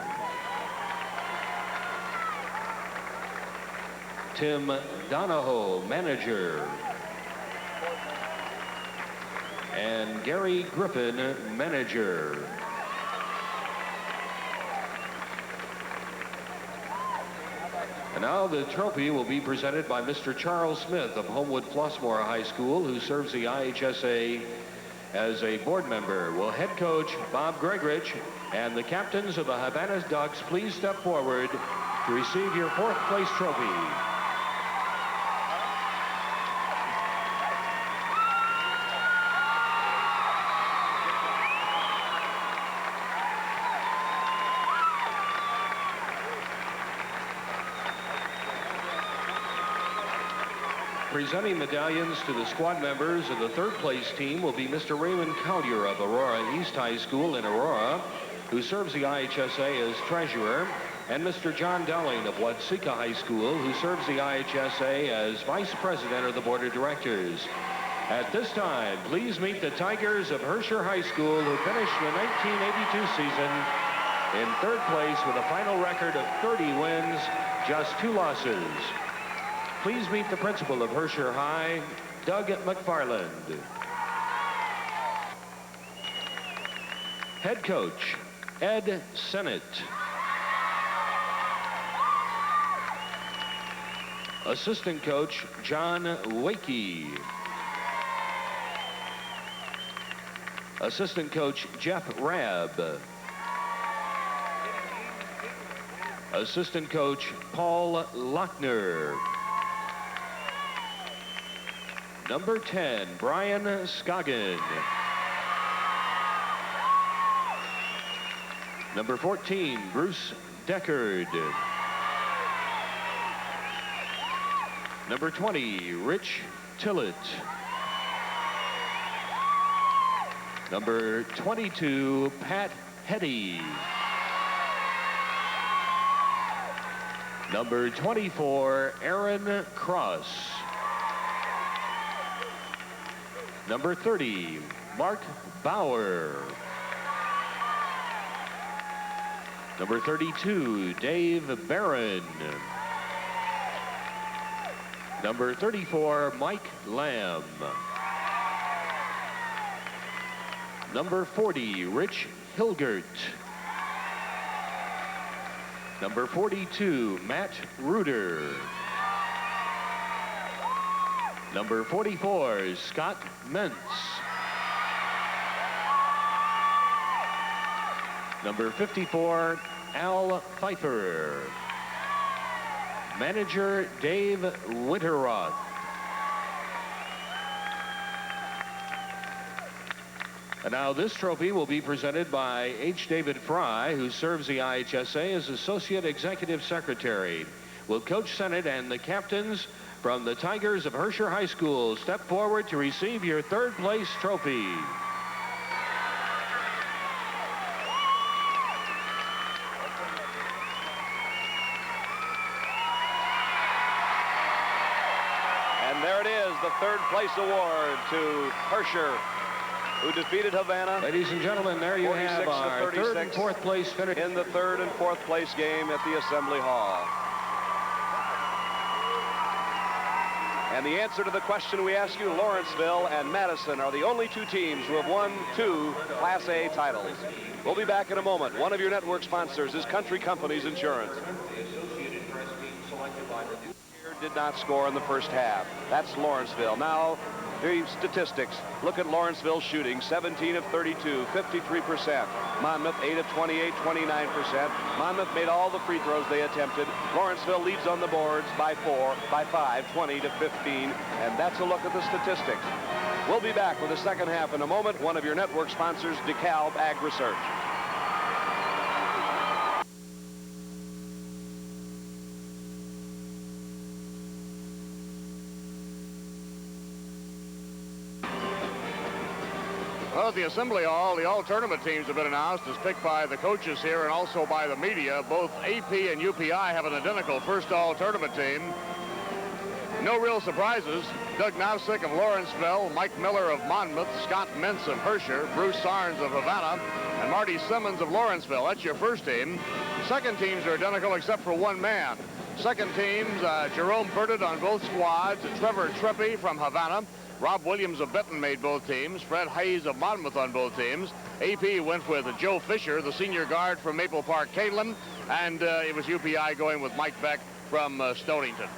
Tim Donahoe, manager. And Gary Griffin, manager. And now the trophy will be presented by Mr. Charles Smith of Homewood Flossmoor High School, who serves the IHSA as a board member. Will head coach Bob Gregrich and the captains of the Havana Ducks please step forward to receive your fourth place trophy. Presenting medallions to the squad members of the third place team will be Mr. Raymond Collier of Aurora East High School in Aurora, who serves the IHSA as treasurer, and Mr. John Dowling of Watseka High School, who serves the IHSA as vice president of the board of directors. At this time, please meet the Tigers of Herscher High School, who finished the 1982 season in third place with a final record of 30 wins, just 2 losses. Please meet the principal of Herscher High, Doug McFarland. Head coach, Ed Sennett. Assistant coach, John Wakey. Assistant coach, Jeff Rabb. Assistant coach, Paul Lochner. Number 10, Brian Scoggin. Number 14, Bruce Deckard. Number 20, Rich Tillett. Number 22, Pat Hetty. Number 24, Aaron Cross. Number 30, Mark Bauer. Number 32, Dave Barron. Number 34, Mike Lamb. Number 40, Rich Hilgert. Number 42, Matt Reuter. Number 44, Scott Mentz. Number 54, Al Pfeiffer. Manager, Dave Winterroth. And now this trophy will be presented by H. David Fry, who serves the IHSA as Associate Executive Secretary. Will Coach Sennett and the captains from the Tigers of Herscher High School step forward to receive your third place trophy. place award to Hersher, who defeated Havana. Ladies and gentlemen, there you have our third and fourth place finish in the third and fourth place game at the Assembly Hall. And the answer to the question we asked you, Lawrenceville and Madison are the only two teams who have won 2 Class A titles. We'll be back in a moment. One of your network sponsors is Country Companies Insurance. Did not score in the first half. That's Lawrenceville. Now, the statistics. Look at Lawrenceville shooting. 17 of 32, 53%. Monmouth, 8 of 28, 29%. Monmouth made all the free throws they attempted. Lawrenceville leads on the boards by 5, 20 to 15. And that's a look at the statistics. We'll be back with the second half in a moment. One of your network sponsors, DeKalb Ag Research. Well, at the Assembly Hall, the all-tournament teams have been announced as picked by the coaches here and also by the media. Both AP and UPI have an identical first all-tournament team. No real surprises. Doug Nowsick of Lawrenceville, Mike Miller of Monmouth, Scott Mintz of Hersher, Bruce Sarnes of Havana, and Marty Simmons of Lawrenceville. That's your first team. Second teams are identical except for one man. Second teams, Jerome Burdett on both squads, Trevor Trippi from Havana, Rob Williams of Benton made both teams. Fred Hayes of Monmouth on both teams. AP went with Joe Fisher, the senior guard from Maple Park, Canelan. And it was UPI going with Mike Beck from Stonington.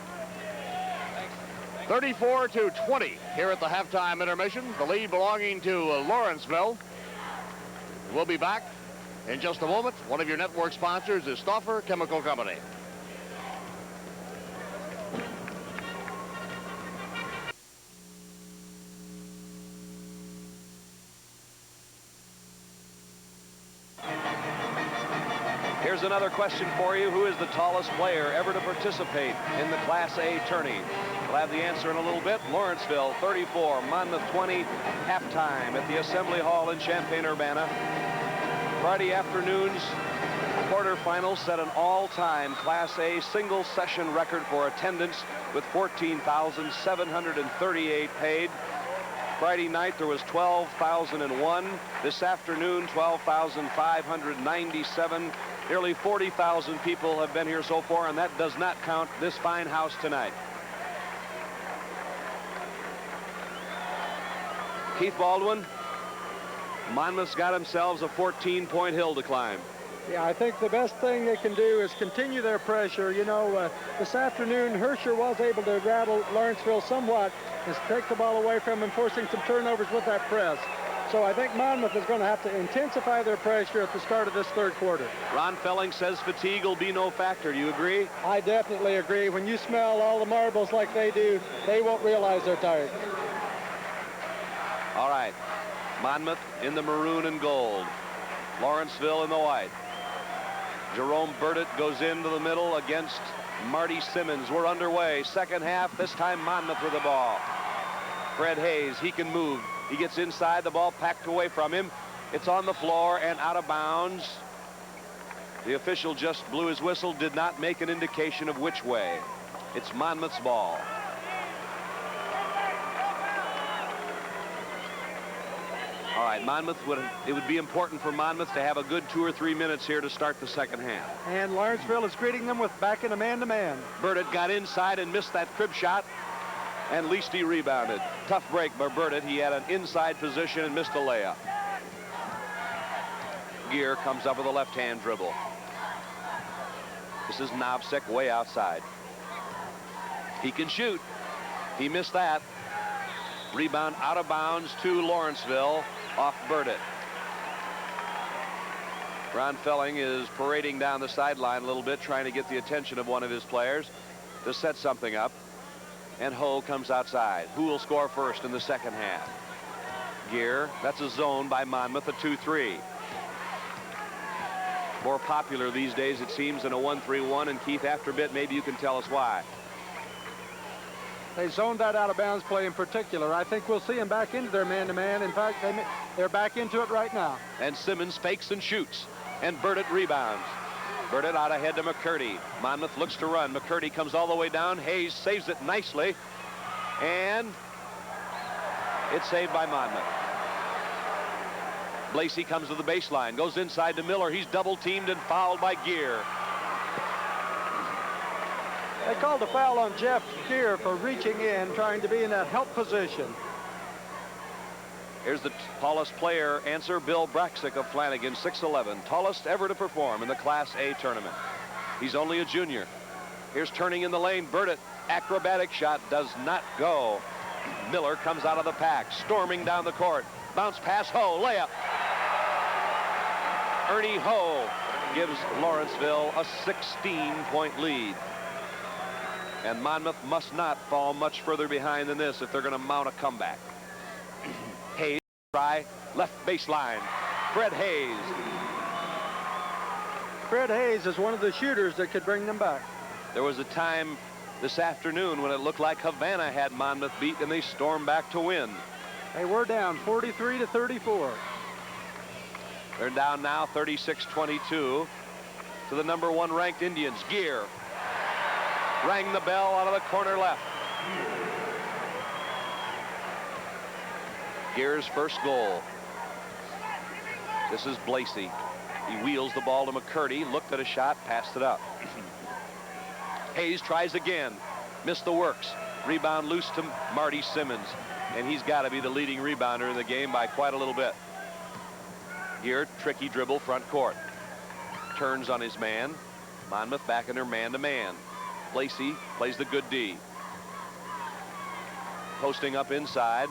34-20 here at the halftime intermission. The lead belonging to Lawrenceville. We'll be back in just a moment. One of your network sponsors is Stauffer Chemical Company. Here's another question for you. Who is the tallest player ever to participate in the Class A tourney? We'll have the answer in a little bit. Lawrenceville 34, Monmouth 20, halftime at the Assembly Hall in Champaign-Urbana. Friday afternoon's quarterfinals set an all-time Class A single-session record for attendance with 14,738 paid. Friday night there was 12,001. This afternoon 12,597. Nearly 40,000 people have been here so far, and that does not count this fine house tonight. Keith Baldwin, Monmouth's got themselves a 14-point hill to climb. Yeah, I think the best thing they can do is continue their pressure. You know, this afternoon, Hersher was able to rattle Lawrenceville somewhat, is take the ball away from him, forcing some turnovers with that press. So I think Monmouth is going to have to intensify their pressure at the start of this third quarter. Ron Felling says fatigue will be no factor. Do you agree? I definitely agree. When you smell all the marbles like they do, they won't realize they're tired. All right. Monmouth in the maroon and gold. Lawrenceville in the white. Jerome Burdett goes into the middle against Marty Simmons. We're underway. Second half. This time Monmouth with the ball. Fred Hayes, he can move. He gets inside, the ball packed away from him. It's on the floor and out of bounds. The official just blew his whistle, did not make an indication of which way. It's Monmouth's ball. All right, Monmouth, it would be important for Monmouth to have a good 2 or 3 minutes here to start the second half. And Lawrenceville is greeting them with back in a man-to-man. Burdett got inside and missed that crib shot. And Leighty rebounded. Tough break by Burdett. He had an inside position and missed a layup. Gear comes up with a left-hand dribble. This is Nowsick way outside. He can shoot. He missed that. Rebound out of bounds to Lawrenceville off Burdett. Ron Felling is parading down the sideline a little bit, trying to get the attention of one of his players to set something up. And Ho comes outside. Who will score first in the second half? Gear. That's a zone by Monmouth, a 2-3. More popular these days, it seems, than a 1-3-1. And Keith, after a bit, maybe you can tell us why. They zoned that out-of-bounds play in particular. I think we'll see them back into their man-to-man. In fact, they're back into it right now. And Simmons fakes and shoots. And Burdett rebounds. Burdett out ahead to McCurdy. Monmouth looks to run. McCurdy comes all the way down. Hayes saves it nicely. And It's saved by Monmouth. Lacey comes to the baseline, goes inside to Miller. He's double teamed and fouled by Gear. They called a foul on Jeff Gear for reaching in, trying to be in that help position. Here's the tallest player answer, Bill Braxick of Flanagan, 6'11", tallest ever to perform in the Class A tournament. He's only a junior. Here's turning in the lane, Burdett, acrobatic shot, does not go. Miller comes out of the pack, storming down the court. Bounce pass, Ho, layup. Ernie Ho gives Lawrenceville a 16-point lead. And Monmouth must not fall much further behind than this if they're going to mount a comeback. Hayes try left baseline. Fred Hayes. Fred Hayes is one of the shooters that could bring them back. There was a time this afternoon when it looked like Havana had Monmouth beat and they stormed back to win. They were down 43-34. They're down now 36-22 to the #1 ranked Indians. Gear rang the bell out of the corner left. Gear's first goal. This is Blasey. He wheels the ball to McCurdy, looked at a shot, passed it up. Hayes tries again, missed the works. Rebound loose to Marty Simmons, and he's got to be the leading rebounder in the game by quite a little bit. Gear, tricky dribble front court. Turns on his man. Monmouth back in their man-to-man. Lacey plays the good D. Posting up inside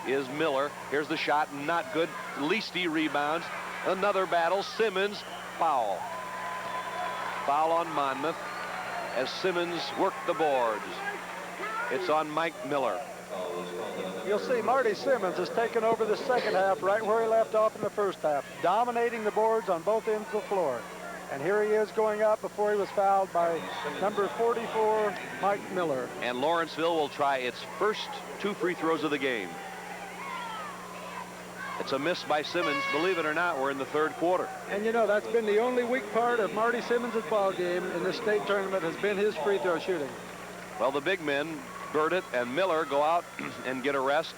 is Miller. Here's the shot, not good. Leasty rebounds. Another battle. Simmons, foul. Foul on Monmouth as Simmons worked the boards. It's on Mike Miller. You'll see Marty Simmons has taken over the second half right where he left off in the first half, dominating the boards on both ends of the floor. And here he is going up before he was fouled by number 44, Mike Miller. And Lawrenceville will try its first 2 free throws of the game. It's a miss by Simmons. Believe it or not, we're in the third quarter. And you know, that's been the only weak part of Marty Simmons' ball game in the state tournament has been his free throw shooting. Well, the big men, Burdett and Miller, go out and get a rest.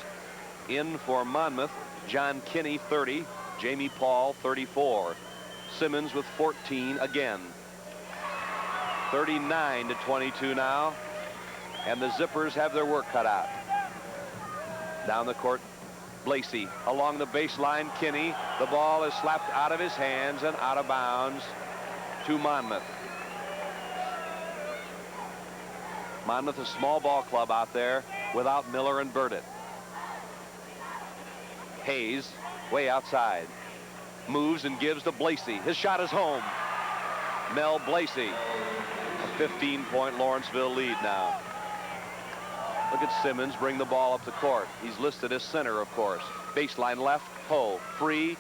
In for Monmouth, John Kinney, 30, Jamie Paul, 34. Simmons with 14 again. 39-22 now, and the Zippers have their work cut out. Down the court, Blasey along the baseline. Kinney, the ball is slapped out of his hands and out of bounds to Monmouth. Monmouth, a small ball club out there without Miller and Burdett. Hayes way outside. Moves and gives to Blasey. His shot is home. Mel Blasey. A 15-point Lawrenceville lead now. Look at Simmons bring the ball up the court. He's listed as center, of course. Baseline left. Ho. Free.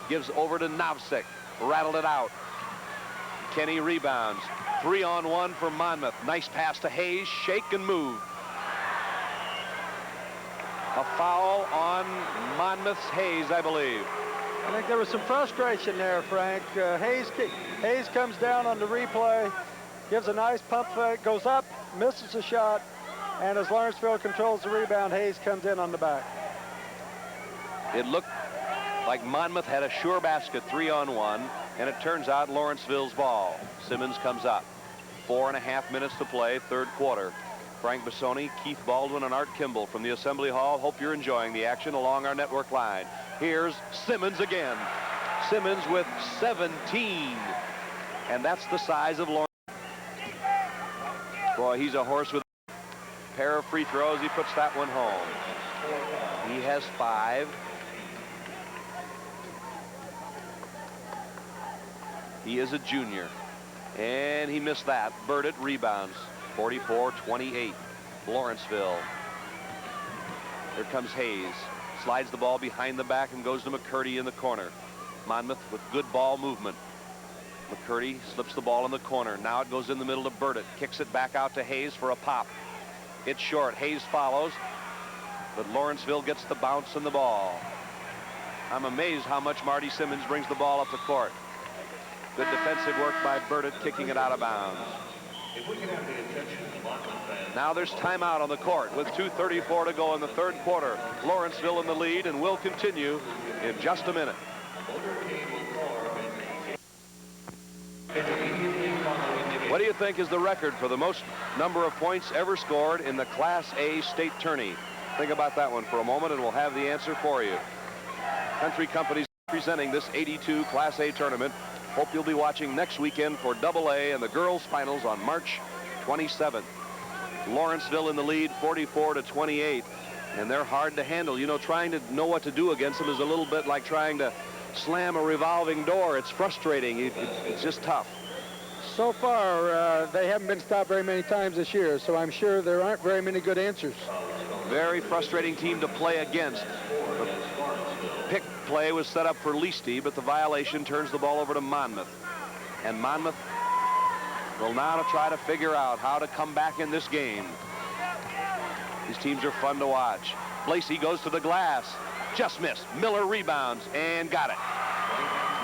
Gives over to Novsek. Rattled it out. Kenny rebounds. 3-on-1 for Monmouth. Nice pass to Hayes. Shake and move. A foul on Monmouth's Hayes, I believe. I think there was some frustration there, Frank. Hayes comes down on the replay, gives a nice pump fake, goes up, misses a shot, and as Lawrenceville controls the rebound, Hayes comes in on the back. It looked like Monmouth had a sure basket 3-on-1, and it turns out Lawrenceville's ball. Simmons comes up. 4.5 minutes to play, third quarter. Frank Bissoni, Keith Baldwin, and Art Kimball from the Assembly Hall. Hope you're enjoying the action along our network line. Here's Simmons again. Simmons with 17. And that's the size of Lawrence. Boy, he's a horse with a pair of free throws. He puts that one home. He has 5. He is a junior. And he missed that. Burdett rebounds. 44-28. Lawrenceville. Here comes Hayes. Slides the ball behind the back and goes to McCurdy in the corner. Monmouth with good ball movement. McCurdy slips the ball in the corner. Now it goes in the middle to Burdett. Kicks it back out to Hayes for a pop. It's short. Hayes follows. But Lawrenceville gets the bounce and the ball. I'm amazed how much Marty Simmons brings the ball up the court. Good defensive work by Burdett, kicking it out of bounds. Now there's timeout on the court with 2:34 to go in the third quarter. Lawrenceville in the lead and will continue in just a minute. What do you think is the record for the most number of points ever scored in the Class A state tourney? Think about that one for a moment and we'll have the answer for you. Country Company's presenting this 82 Class A tournament. Hope you'll be watching next weekend for AA and the girls finals on March 27th. Lawrenceville in the lead 44-28, and they're hard to handle. You know, trying to know what to do against them is a little bit like trying to slam a revolving door. It's frustrating. It's just tough. So far, they haven't been stopped very many times this year, so I'm sure there aren't very many good answers. Very frustrating team to play against. The pick play was set up for Leighty, but the violation turns the ball over to Monmouth. And Monmouth will now try to figure out how to come back in this game. These teams are fun to watch. Leighty goes to the glass. Just missed. Miller rebounds and got it.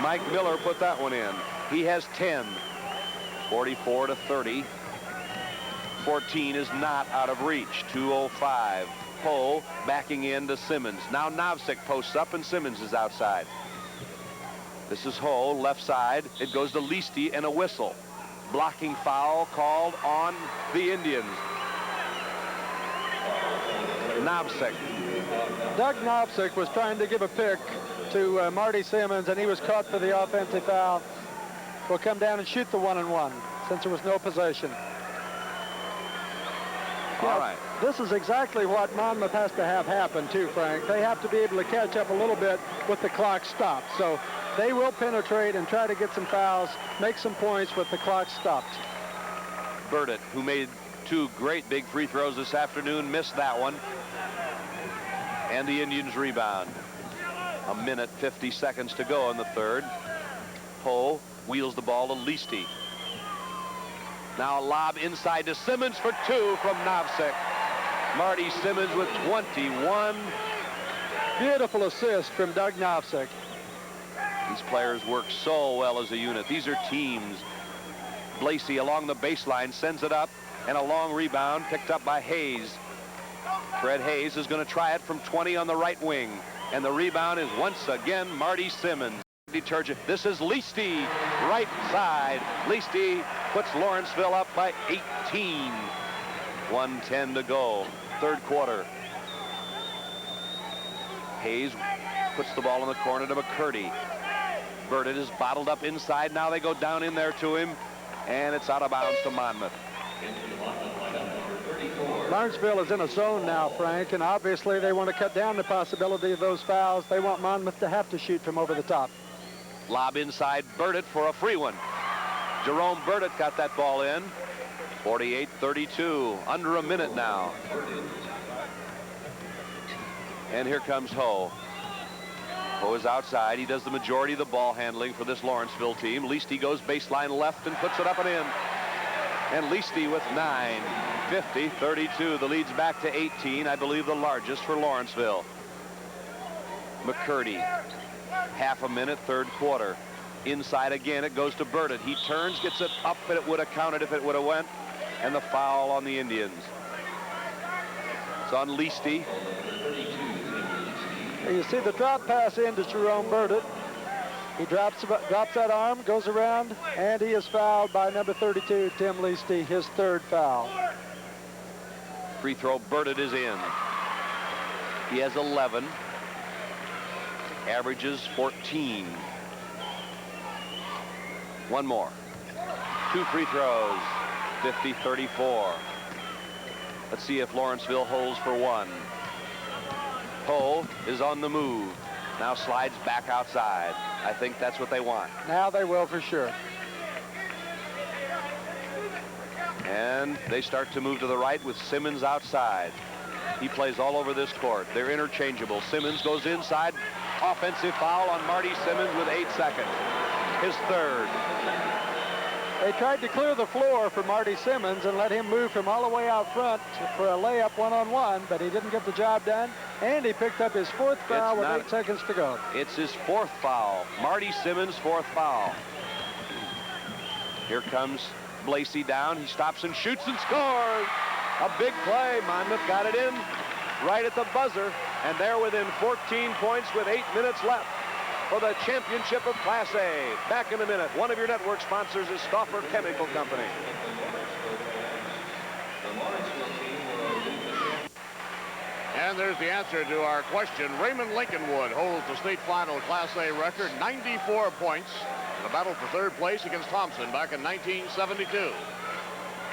Mike Miller put that one in. He has 10. 44-30. 14 is not out of reach. 2:05. Poe backing in to Simmons. Now Novsek posts up and Simmons is outside. This is Ho, left side. It goes to Leighty and a whistle. Blocking foul called on the Indians. Novsek. Doug Novsek was trying to give a pick to Marty Simmons, and he was caught for the offensive foul. Will come down and shoot the 1-and-1 since there was no possession. All right. This is exactly what Monmouth has to have happen too, Frank. They have to be able to catch up a little bit with the clock stopped. So they will penetrate and try to get some fouls, make some points with the clock stopped. Burdett, who made 2 great big free throws this afternoon, missed that one. And the Indians rebound. 1:50 to go in the third. Poe wheels the ball to Leighty. Now a lob inside to Simmons for 2 from Novsek. Marty Simmons with 21. Beautiful assist from Doug Novsek. These players work so well as a unit. These are teams. Leighty along the baseline sends it up, and a long rebound picked up by Hayes. Fred Hayes is going to try it from 20 on the right wing, and the rebound is once again Marty Simmons. Detergent. This is Leighty, right side. Leighty puts Lawrenceville up by 18. 1:10 to go, third quarter. Hayes puts the ball in the corner to McCurdy. Burdett is bottled up inside. Now they go down in there to him, and it's out of bounds to Monmouth. Lawrenceville is in a zone now, Frank, and obviously they want to cut down the possibility of those fouls. They want Monmouth to have to shoot from over the top. Lob inside Burdett for a free one. Jerome Burdett got that ball in. 48-32, under a minute now. And here comes Ho. Ho is outside. He does the majority of the ball handling for this Lawrenceville team. Leighty goes baseline left and puts it up and in. And Leighty with 9. 50-32. The lead's back to 18, I believe the largest for Lawrenceville. McCurdy. Half a minute, third quarter. Inside again, it goes to Burdett. He turns, gets it up, and it would have counted if it would have went. And the foul on the Indians. It's on Leighty. You see the drop pass into Jerome Burdett. He drops that arm, goes around, and he is fouled by number 32, Tim Leighty, his third foul. Free throw, Burdett is in. He has 11. Averages 14. One more. 2 free throws. 50-34. Let's see if Lawrenceville holds for one. Poe is on the move. Now slides back outside. I think that's what they want. Now they will for sure. And they start to move to the right with Simmons outside. He plays all over this court. They're interchangeable. Simmons goes inside. Offensive foul on Marty Simmons with 8 seconds. His third. They tried to clear the floor for Marty Simmons and let him move from all the way out front for a layup 1-on-1, but he didn't get the job done, and he picked up his 4th foul with 8 seconds to go. It's his 4th foul. Marty Simmons' 4th foul. Here comes Blasey down. He stops and shoots and scores. A big play. Monmouth got it in right at the buzzer, and they're within 14 points with 8 minutes left for the championship of Class A. Back in a minute. One of your network sponsors is Stauffer Chemical Company. And there's the answer to our question. Raymond Lincolnwood holds the state final Class A record, 94 points. The battle for third place against Thompson back in 1972.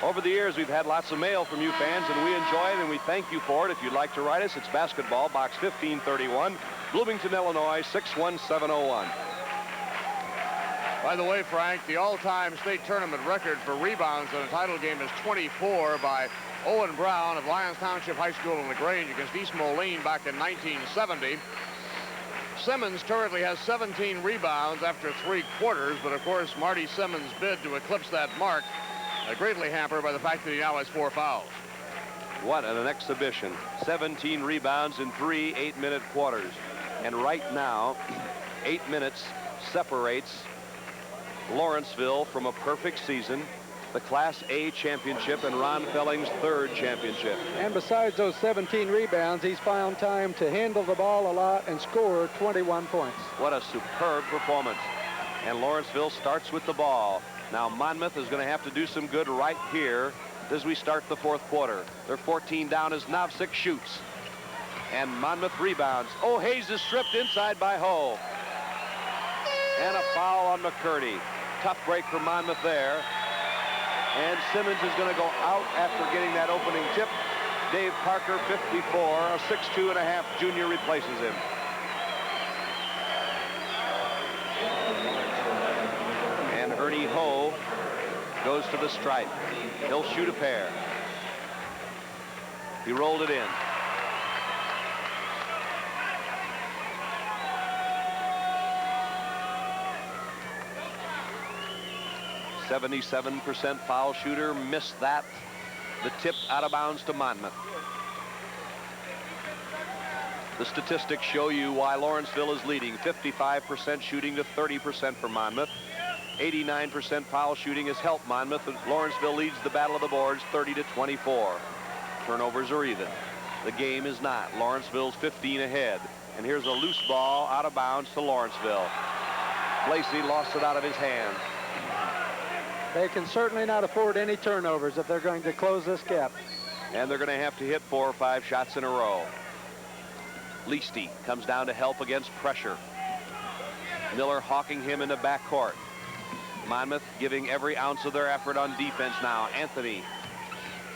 Over the years, we've had lots of mail from you fans, and we enjoy it, and we thank you for it. If you'd like to write us, it's basketball, box 1531, Bloomington, Illinois, 61701. By the way, Frank, the all-time state tournament record for rebounds in a title game is 24 by Owen Brown of Lyons Township High School in LaGrange against East Moline back in 1970. Simmons currently has 17 rebounds after 3 quarters, but of course Marty Simmons' bid to eclipse that mark greatly hampered by the fact that he now has 4 fouls. What an exhibition. 17 rebounds in 3 8-minute quarters. And right now, 8 minutes separates Lawrenceville from a perfect season, the Class A championship, and Ron Felling's 3rd championship. And besides those 17 rebounds, he's found time to handle the ball a lot and score 21 points. What a superb performance. And Lawrenceville starts with the ball. Now Monmouth is going to have to do some good right here as we start the 4th quarter. They're 14 down as Novsik shoots. And Monmouth rebounds. Oh, Hayes is stripped inside by Ho. And a foul on McCurdy. Tough break for Monmouth there. And Simmons is going to go out after getting that opening tip. Dave Parker, 54, a 6'2.5" junior, replaces him. And Ernie Ho goes to the stripe. He'll shoot a pair. He rolled it in. .77% foul shooter, missed that. The tip out of bounds to Monmouth. The statistics show you why Lawrenceville is leading. 55% shooting to 30% for Monmouth. 89% foul shooting has helped Monmouth. Lawrenceville leads the battle of the boards 30-24. Turnovers are even. The game is not. Lawrenceville's 15 ahead. And here's a loose ball out of bounds to Lawrenceville. Blasey lost it out of his hand. They can certainly not afford any turnovers if they're going to close this gap. And they're going to have to hit 4 or 5 shots in a row. Leighty comes down to help against pressure. Miller hawking him in the backcourt. Monmouth giving every ounce of their effort on defense now. Anthony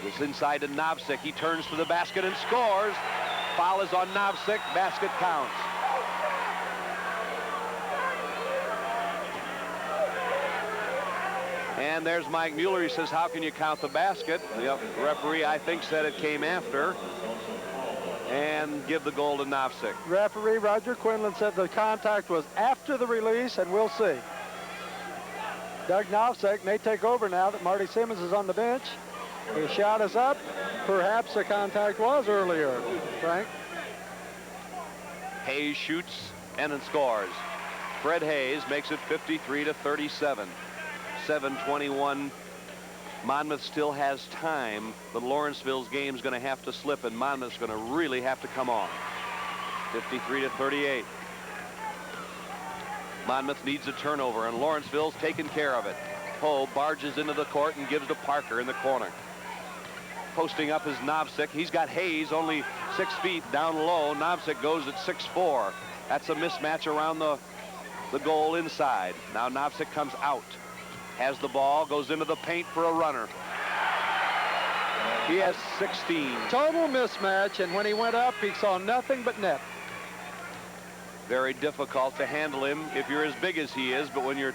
is inside to Novsik. He turns to the basket and scores. Foul is on Novsik. Basket counts. And there's Mike Mueller. He says, how can you count the basket? The referee, I think, said it came after. And give the goal to Novsik. Referee Roger Quinlan said the contact was after the release, and we'll see. Doug Novsik may take over now that Marty Simmons is on the bench. His shot is up. Perhaps the contact was earlier, Frank. Hayes shoots and then scores. Fred Hayes makes it 53-37. 7:21. Monmouth still has time, but Lawrenceville's game's going to have to slip, and Monmouth's going to really have to come on. 53-38. Monmouth needs a turnover, and Lawrenceville's taken care of it. Poe barges into the court and gives to Parker in the corner. Posting up is Novsik. He's got Hayes only 6 feet down low. Novsik goes at 6'4". That's a mismatch around the goal inside. Now Novsik comes out. Has the ball, goes into the paint for a runner. He has 16. Total mismatch, and when he went up, he saw nothing but net. Very difficult to handle him if you're as big as he is, but when you're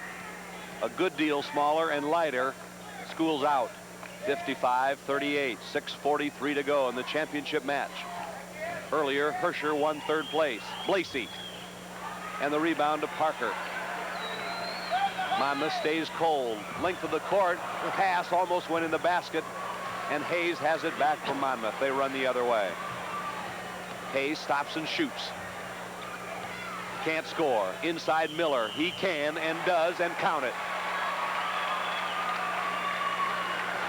a good deal smaller and lighter, school's out. 55-38, 6:43 to go in the championship match. Earlier, Herscher won 3rd place. Blasey. And the rebound to Parker. Monmouth stays cold. Length of the court. Pass almost went in the basket. And Hayes has it back from Monmouth. They run the other way. Hayes stops and shoots. Can't score. Inside Miller. He can and does, and count it.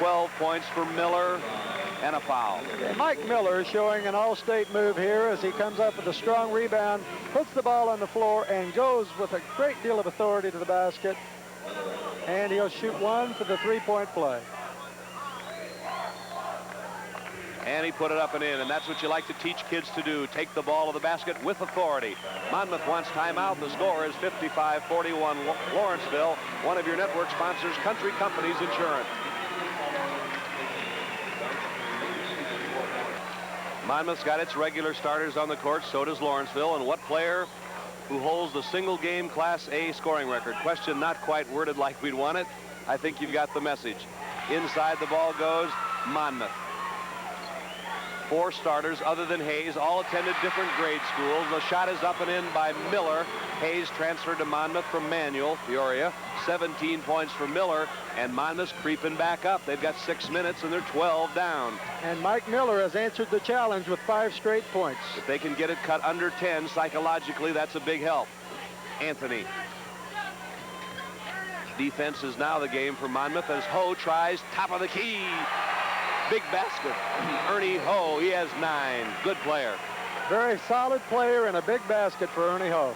12 points for Miller, and a foul. Okay, Mike Miller showing an all-state move here as he comes up with a strong rebound, puts the ball on the floor, and goes with a great deal of authority to the basket. And he'll shoot one for the three-point play. And he put it up and in, and that's what you like to teach kids to do. Take the ball to the basket with authority. Monmouth wants timeout. The score is 55-41 Lawrenceville, one of your network sponsors, Country Companies Insurance. Monmouth's got its regular starters on the court, so does Lawrenceville. And what player who holds the single-game Class A scoring record? Question not quite worded like we'd want it. I think you've got the message. Inside the ball goes Monmouth. 4 starters other than Hayes, all attended different grade schools. The shot is up and in by Miller. Hayes transferred to Monmouth from Manual, Peoria. 17 points for Miller, and Monmouth's creeping back up. They've got 6 minutes, and they're 12 down. And Mike Miller has answered the challenge with 5 straight points. If they can get it cut under 10, psychologically, that's a big help. Anthony. Defense is now the game for Monmouth as Ho tries top of the key. Big basket. Ernie Ho, he has 9. Good player. Very solid player and a big basket for Ernie Ho.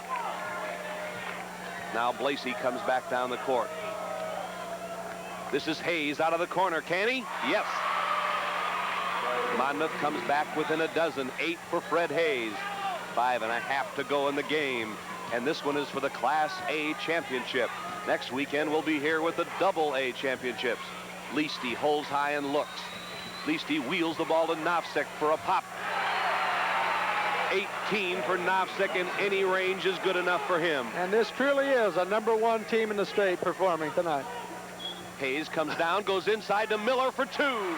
Now Blasey comes back down the court. This is Hayes out of the corner. Can he? Yes. Monmouth comes back within a dozen. 8 for Fred Hayes. 5.5 to go in the game. And this one is for the Class A championship. Next weekend we'll be here with the Double A championships. Leighty holds high and looks. Leighty wheels the ball to Novsek for a pop. 18 for Novsek, and any range is good enough for him. And this truly is a #1 team in the state performing tonight. Hayes comes down, goes inside to Miller for 2.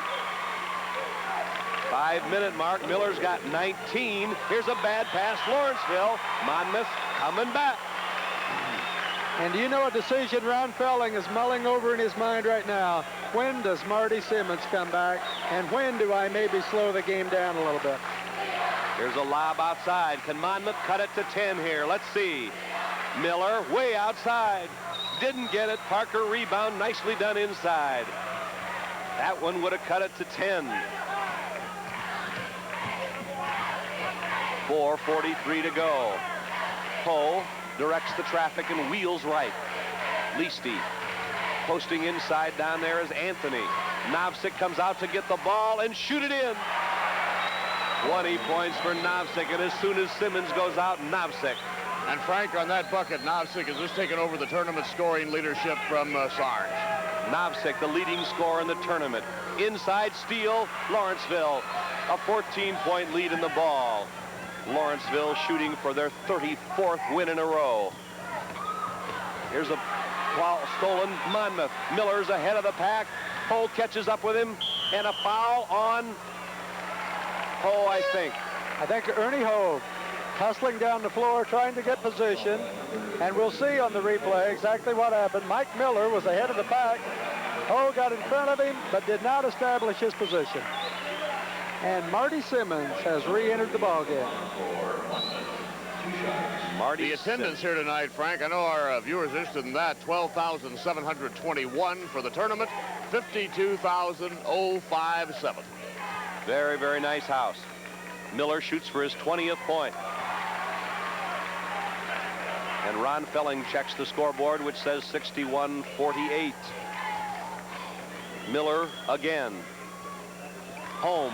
5-minute mark. Miller's got 19. Here's a bad pass. Lawrenceville. Monmouth coming back. And do you know a decision Ron Felling is mulling over in his mind right now? When does Marty Simmons come back? And when do I maybe slow the game down a little bit? Here's a lob outside. Can Monmouth cut it to 10 here? Let's see. Miller way outside. Didn't get it. Parker rebound. Nicely done inside. That one would have cut it to 10. 4:43 to go. Poe directs the traffic and wheels right. Leighty posting inside down there is Anthony. Novsek comes out to get the ball and shoot it in. 20 points for Novsek, and as soon as Simmons goes out, Novsek. And Frank, on that bucket, Novsek has just taken over the tournament scoring leadership from Sarge. Novsek, the leading scorer in the tournament. Inside steal, Lawrenceville. A 14-point lead in the ball. Lawrenceville shooting for their 34th win in a row. Here's a ball stolen. Monmouth. Miller's ahead of the pack. Ho catches up with him, and a foul on Ho, I think. I think Ernie Ho hustling down the floor, trying to get position, and we'll see on the replay exactly what happened. Mike Miller was ahead of the pack. Ho got in front of him, but did not establish his position. And Marty Simmons has re-entered the ballgame. The attendance here tonight, Frank, I know our viewers are interested in that. 12,721 for the tournament, 52,057. Very, very nice house. Miller shoots for his 20th point. And Ron Felling checks the scoreboard, which says 61-48. Miller again. Home.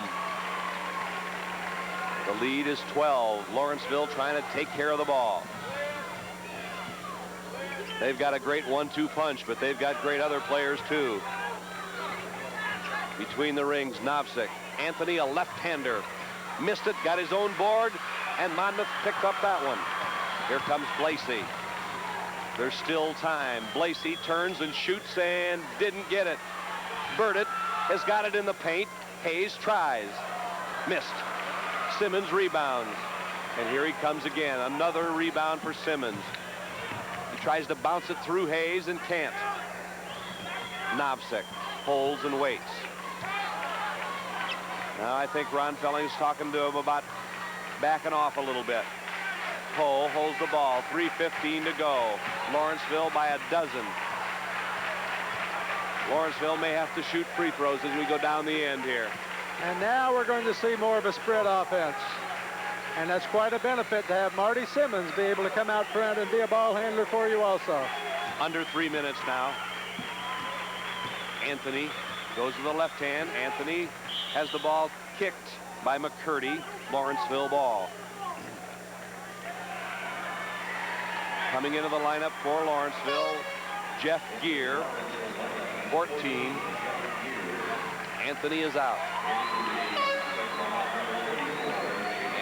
The lead is 12. Lawrenceville trying to take care of the ball. They've got a great 1-2 punch, but they've got great other players too. Between the rings, Novsek. Anthony, a left-hander. Missed it, got his own board, and Monmouth picked up that one. Here comes Blasey. There's still time. Blasey turns and shoots and didn't get it. Burdett has got it in the paint. Hayes tries. Missed. Simmons rebounds. And here he comes again. Another rebound for Simmons. He tries to bounce it through Hayes and can't. Novsek holds and waits. Now I think Ron Felling's talking to him about backing off a little bit. Poe holds the ball. 3:15 to go. Lawrenceville by a dozen. Lawrenceville may have to shoot free throws as we go down the end here. And now we're going to see more of a spread offense. And that's quite a benefit to have Marty Simmons be able to come out front and be a ball handler for you also. Under 3 minutes now. Anthony goes to the left hand. Anthony has the ball kicked by McCurdy. Lawrenceville ball. Coming into the lineup for Lawrenceville, Jeff Gear, 14. Anthony is out.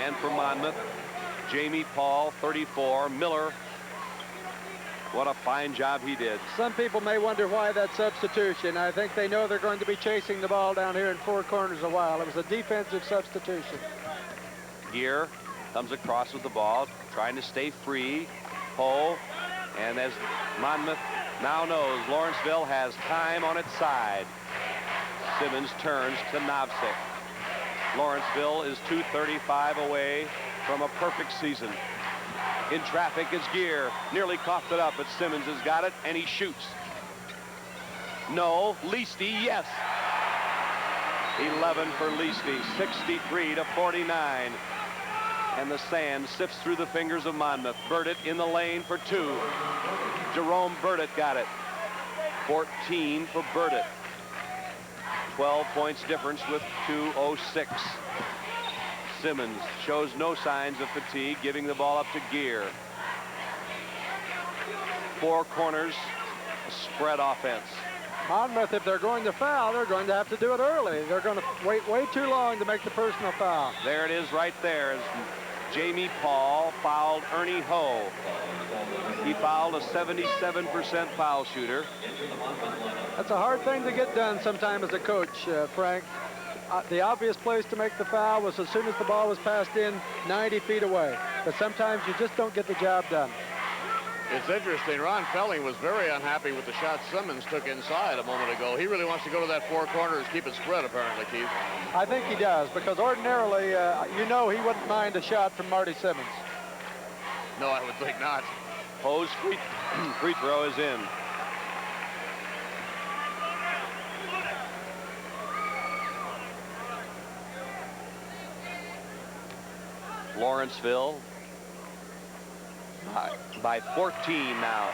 And for Monmouth, Jamie Paul, 34. Miller, what a fine job he did. Some people may wonder why that substitution. I think they know they're going to be chasing the ball down here in four corners a while. It was a defensive substitution. Gear comes across with the ball, trying to stay free. Ho, and as Monmouth now knows, Lawrenceville has time on its side. Simmons turns to Novsik. Lawrenceville is 2:35 away from a perfect season. In traffic is Gear. Nearly coughed it up, but Simmons has got it, and he shoots. No, Leighty, yes. 11 for Leighty, 63-49. And the sand sifts through the fingers of Monmouth. Burdett in the lane for 2. Jerome Burdett got it. 14 for Burdett. 12 points difference with 2:06. Simmons shows no signs of fatigue, giving the ball up to Gear. Four corners, a spread offense. Monmouth, if they're going to foul, they're going to have to do it early. They're going to wait way too long to make the personal foul. There it is right there. As Jamie Paul fouled Ernie Ho. He fouled a 77% foul shooter. That's a hard thing to get done sometime as a coach, Frank. The obvious place to make the foul was as soon as the ball was passed in 90 feet away. But sometimes you just don't get the job done. It's interesting. Ron Felling was very unhappy with the shot Simmons took inside a moment ago. He really wants to go to that four corners, keep it spread, apparently, Keith. I think he does, because ordinarily, you know, he wouldn't mind a shot from Marty Simmons. No, I would think not. Ho's free throw is in. Lawrenceville by 14 now.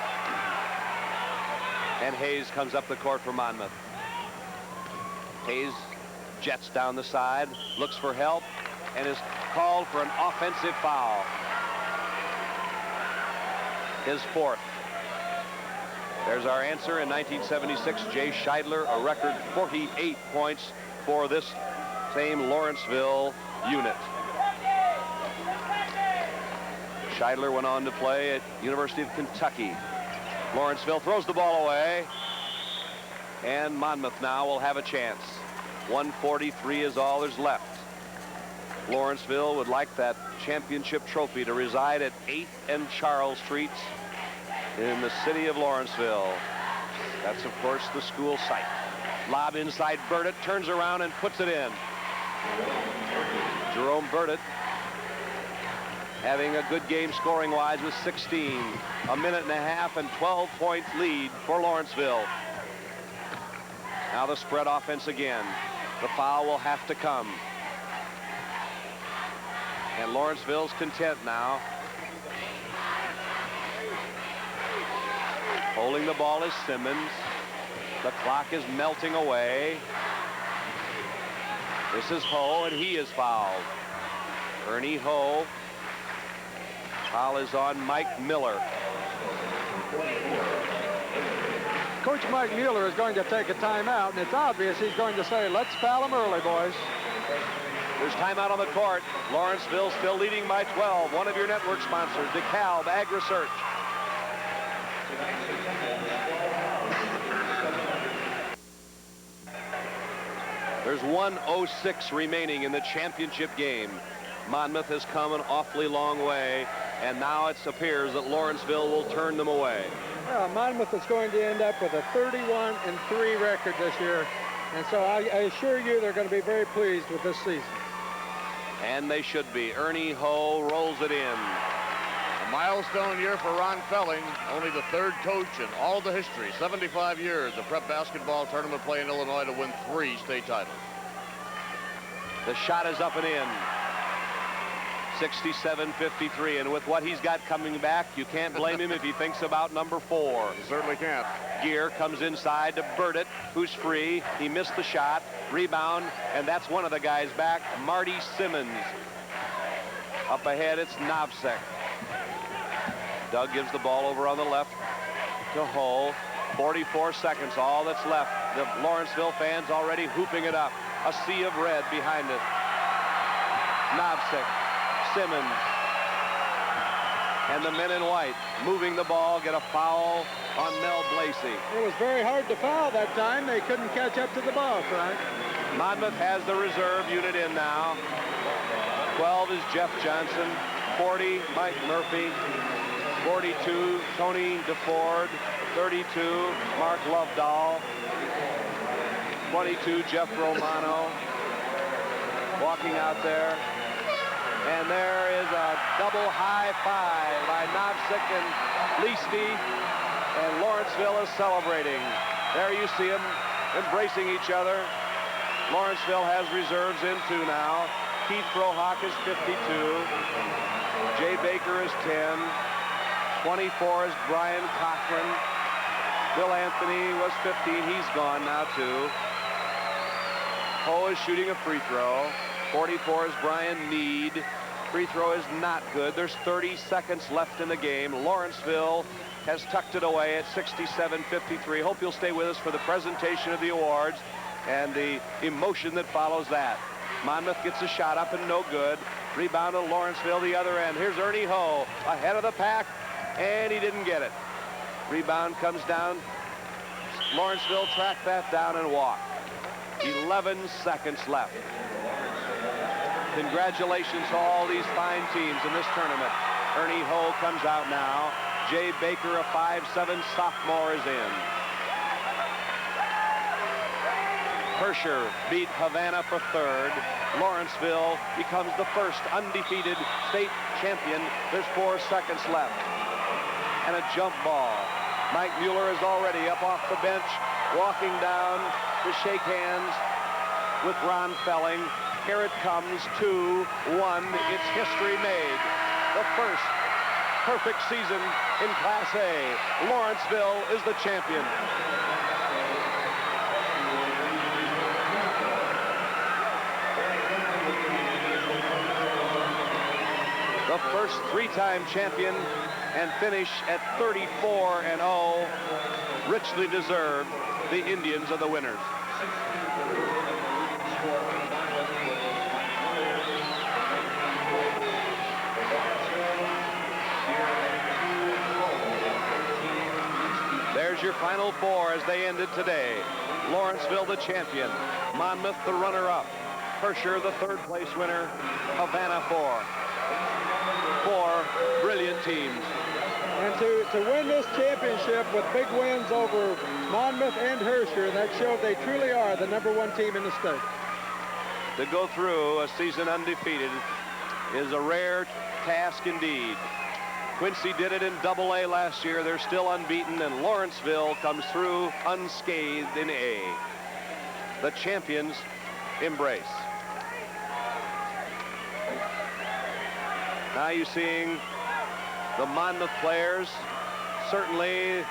And Hayes comes up the court for Monmouth. Hayes jets down the side, looks for help, and is called for an offensive foul. His fourth. There's our answer. In 1976, Jay Scheidler, a record 48 points for this same Lawrenceville unit. Scheidler went on to play at University of Kentucky. Lawrenceville throws the ball away, and Monmouth now will have a chance. 1:43 is all there's left. Lawrenceville would like that championship trophy to reside at 8th and Charles Streets in the city of Lawrenceville. That's, of course, the school site. Lob inside. Burdett turns around and puts it in. Jerome Burdett having a good game scoring-wise with 16. A minute and a half and 12-point lead for Lawrenceville. Now the spread offense again. The foul will have to come. And Lawrenceville's content now. Holding the ball is Simmons. The clock is melting away. This is Ho, and he is fouled. Ernie Ho. Foul is on Mike Miller. Coach Mike Mueller is going to take a timeout, and it's obvious he's going to say, let's foul him early, boys. There's timeout on the court. Lawrenceville still leading by 12. One of your network sponsors, DeKalb Ag Research. There's 1:06 remaining in the championship game. Monmouth has come an awfully long way, and now it appears that Lawrenceville will turn them away. Well, Monmouth is going to end up with a 31-3 record this year, and so I assure you they're going to be very pleased with this season. And they should be. Ernie Ho rolls it in. A milestone year for Ron Felling, only the third coach in all of the history, 75 years of prep basketball tournament play in Illinois, to win 3 state titles. The shot is up and in. 67-53, and with what he's got coming back, you can't blame him if he thinks about number 4. You certainly can't. Gear comes inside to Burdett, who's free. He missed the shot. Rebound, and that's one of the guys back, Marty Simmons. Up ahead, it's Novsek. Doug gives the ball over on the left to Hull. 44 seconds, all that's left. The Lawrenceville fans already hooping it up. A sea of red behind it. Novsek, Simmons, and the men in white moving the ball, get a foul on Mel Blasey. It was very hard to foul that time. They couldn't catch up to the ball, Frank. Monmouth has the reserve unit in now. 12 is Jeff Johnson. 40, Mike Murphy. 42, Tony DeFord. 32, Mark Lovedahl. 22, Jeff Romano. Walking out there. And there is a double high five by Novsek and Leighty. And Lawrenceville is celebrating. There you see them embracing each other. Lawrenceville has reserves in 2 now. Keith Frohock is 52. Jay Baker is 10. 24 is Brian Cochran. Bill Anthony was 15. He's gone now, too. Poe is shooting a free throw. 44 is Brian Need. Free throw is not good. There's 30 seconds left in the game. Lawrenceville has tucked it away at 67-53. Hope you'll stay with us for the presentation of the awards and the emotion that follows that. Monmouth gets a shot up and no good. Rebound to Lawrenceville the other end. Here's Ernie Ho ahead of the pack, and he didn't get it. Rebound comes down. Lawrenceville tracked that down and walked. 11 seconds left. Congratulations to all these fine teams in this tournament. Ernie Ho comes out now. Jay Baker, a 5'7" sophomore, is in. Hersher beat Havana for 3rd. Lawrenceville becomes the first undefeated state champion. There's 4 seconds left. And a jump ball. Mike Mueller is already up off the bench, walking down to shake hands with Ron Felling. Here it comes, 2-1. It's history made. The first perfect season in Class A. Lawrenceville is the champion. The first 3-time champion and finish at 34-0. Richly deserved. The Indians are the winners. There's your final 4 as they ended today. Lawrenceville the champion. Monmouth the runner-up. Hersher the 3rd place winner. Havana 4. 4 brilliant teams. And to win this championship with big wins over Monmouth and Hersher, that showed they truly are the #1 team in the state. To go through a season undefeated is a rare task indeed. Quincy did it in AA last year. They're still unbeaten, and Lawrenceville comes through unscathed in A. The champions embrace. Now you're seeing the Monmouth players certainly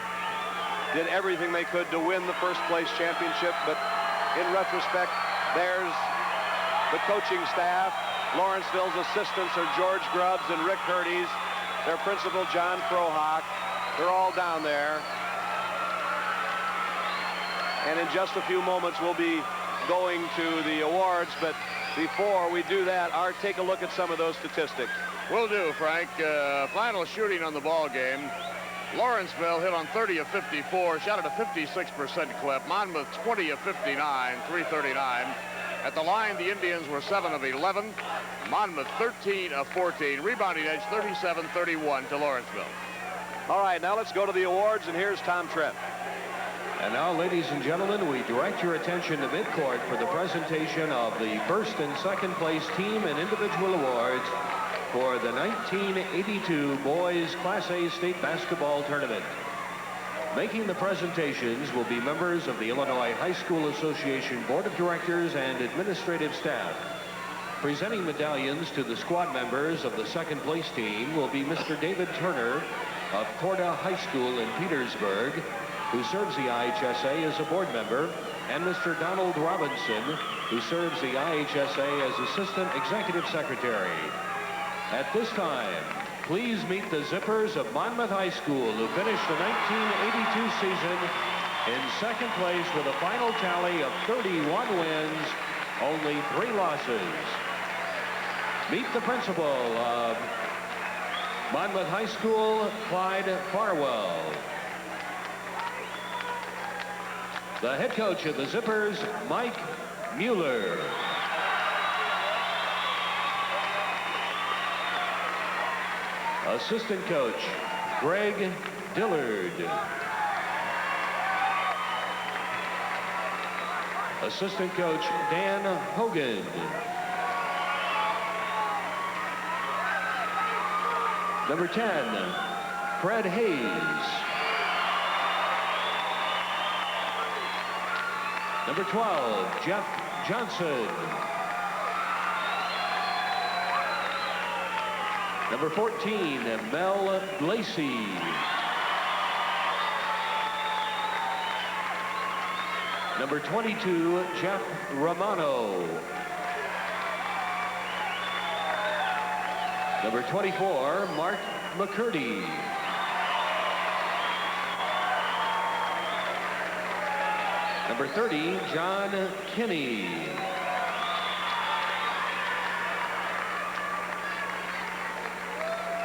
did everything they could to win the first place championship, but in retrospect, there's the coaching staff. Lawrenceville's assistants are George Grubbs and Rick Hurties. Their principal, John Frohock. They're all down there. And in just a few moments, we'll be going to the awards, but before we do that, Art, take a look at some of those statistics. Will do, Frank. Final shooting on the ball game. Lawrenceville hit on 30 of 54, shot at a 56% clip. Monmouth 20 of 59, 339. At the line, the Indians were 7 of 11. Monmouth 13 of 14. Rebounding edge 37-31 to Lawrenceville. All right, now let's go to the awards, and here's Tom Trent. And now, ladies and gentlemen, we direct your attention to midcourt for the presentation of the first and second place team and individual awards for the 1982 Boys Class A State Basketball Tournament. Making the presentations will be members of the Illinois High School Association Board of Directors and administrative staff. Presenting medallions to the squad members of the second place team will be Mr. David Turner of Corda High School in Petersburg, who serves the IHSA as a board member, and Mr. Donald Robinson, who serves the IHSA as Assistant Executive Secretary. At this time, please meet the Zippers of Monmouth High School, who finished the 1982 season in second place with a final tally of 31 wins, only 3 losses. Meet the principal of Monmouth High School, Clyde Farwell. The head coach of the Zippers, Mike Mueller. Assistant coach, Greg Dillard. Assistant coach, Dan Hogan. Number 10, Fred Hayes. Number 12, Jeff Johnson. Number 14, Mel Lacey. Number 22, Jeff Romano. Number 24, Mark McCurdy. Number 30, John Kinney.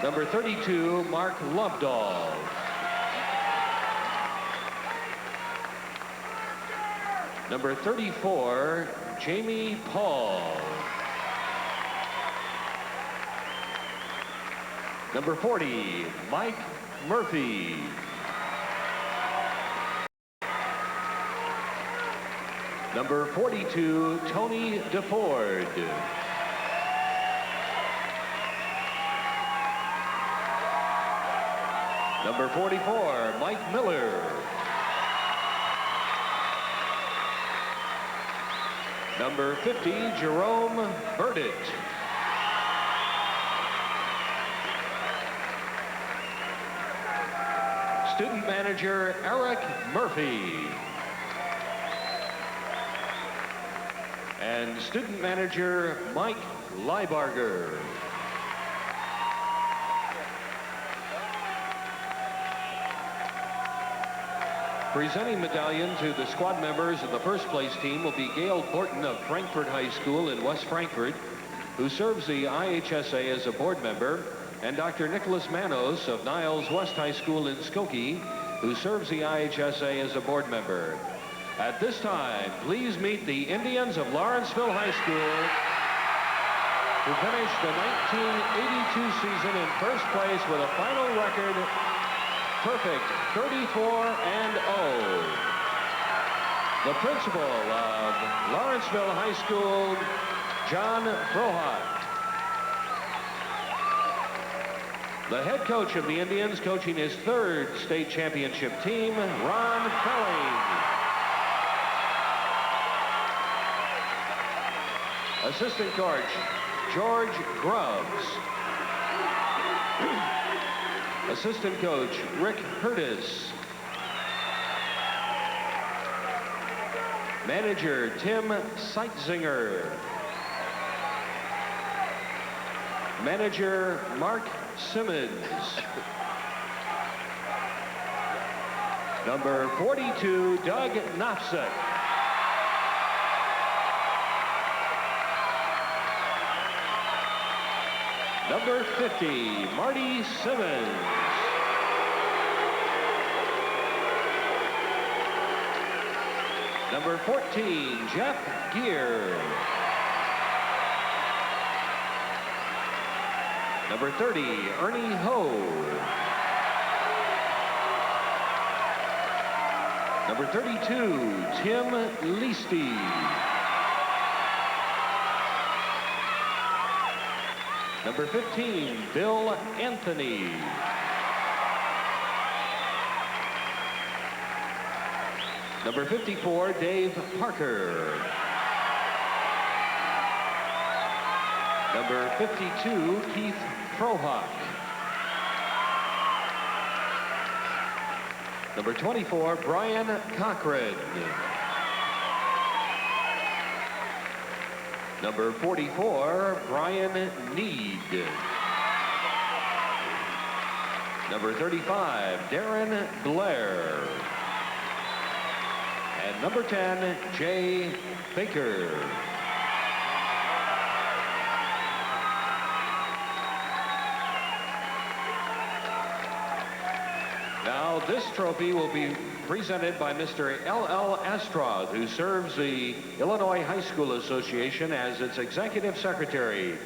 Number 32, Mark Lovedahl. Number 34, Jamie Paul. Number 40, Mike Murphy. Number 42, Tony DeFord. Number 44, Mike Miller. Number 50, Jerome Burdett. Student manager, Eric Murphy. And student manager, Mike Leibarger. Presenting medallion to the squad members of the first place team will be Gail Borton of Frankfurt High School in West Frankfurt, who serves the IHSA as a board member, and Dr. Nicholas Manos of Niles West High School in Skokie, who serves the IHSA as a board member. At this time, please meet the Indians of Lawrenceville High School, who finished the 1982 season in first place with a final record perfect 34-0. The principal of Lawrenceville High School, John Frohot. The head coach of the Indians, coaching his third state championship team, Ron Felling. Assistant coach, George Grubbs. Assistant coach, Rick Curtis. Manager, Tim Seitzinger. Manager, Mark Simmons. Number 42, Doug Knopsek. Number 50, Marty Simmons. Number 14, Jeff Gear. Number 30, Ernie Ho. Number 32, Tim Leighty. Number 15, Bill Anthony. Number 54, Dave Parker. Number 52, Keith Frohock. Number 24, Brian Cochran. Number 44, Brian Need. Number 35, Darren Blair. And number 10, Jay Baker. Now, this trophy will be presented by Mr. L.L. Astroth, who serves the Illinois High School Association as its executive secretary.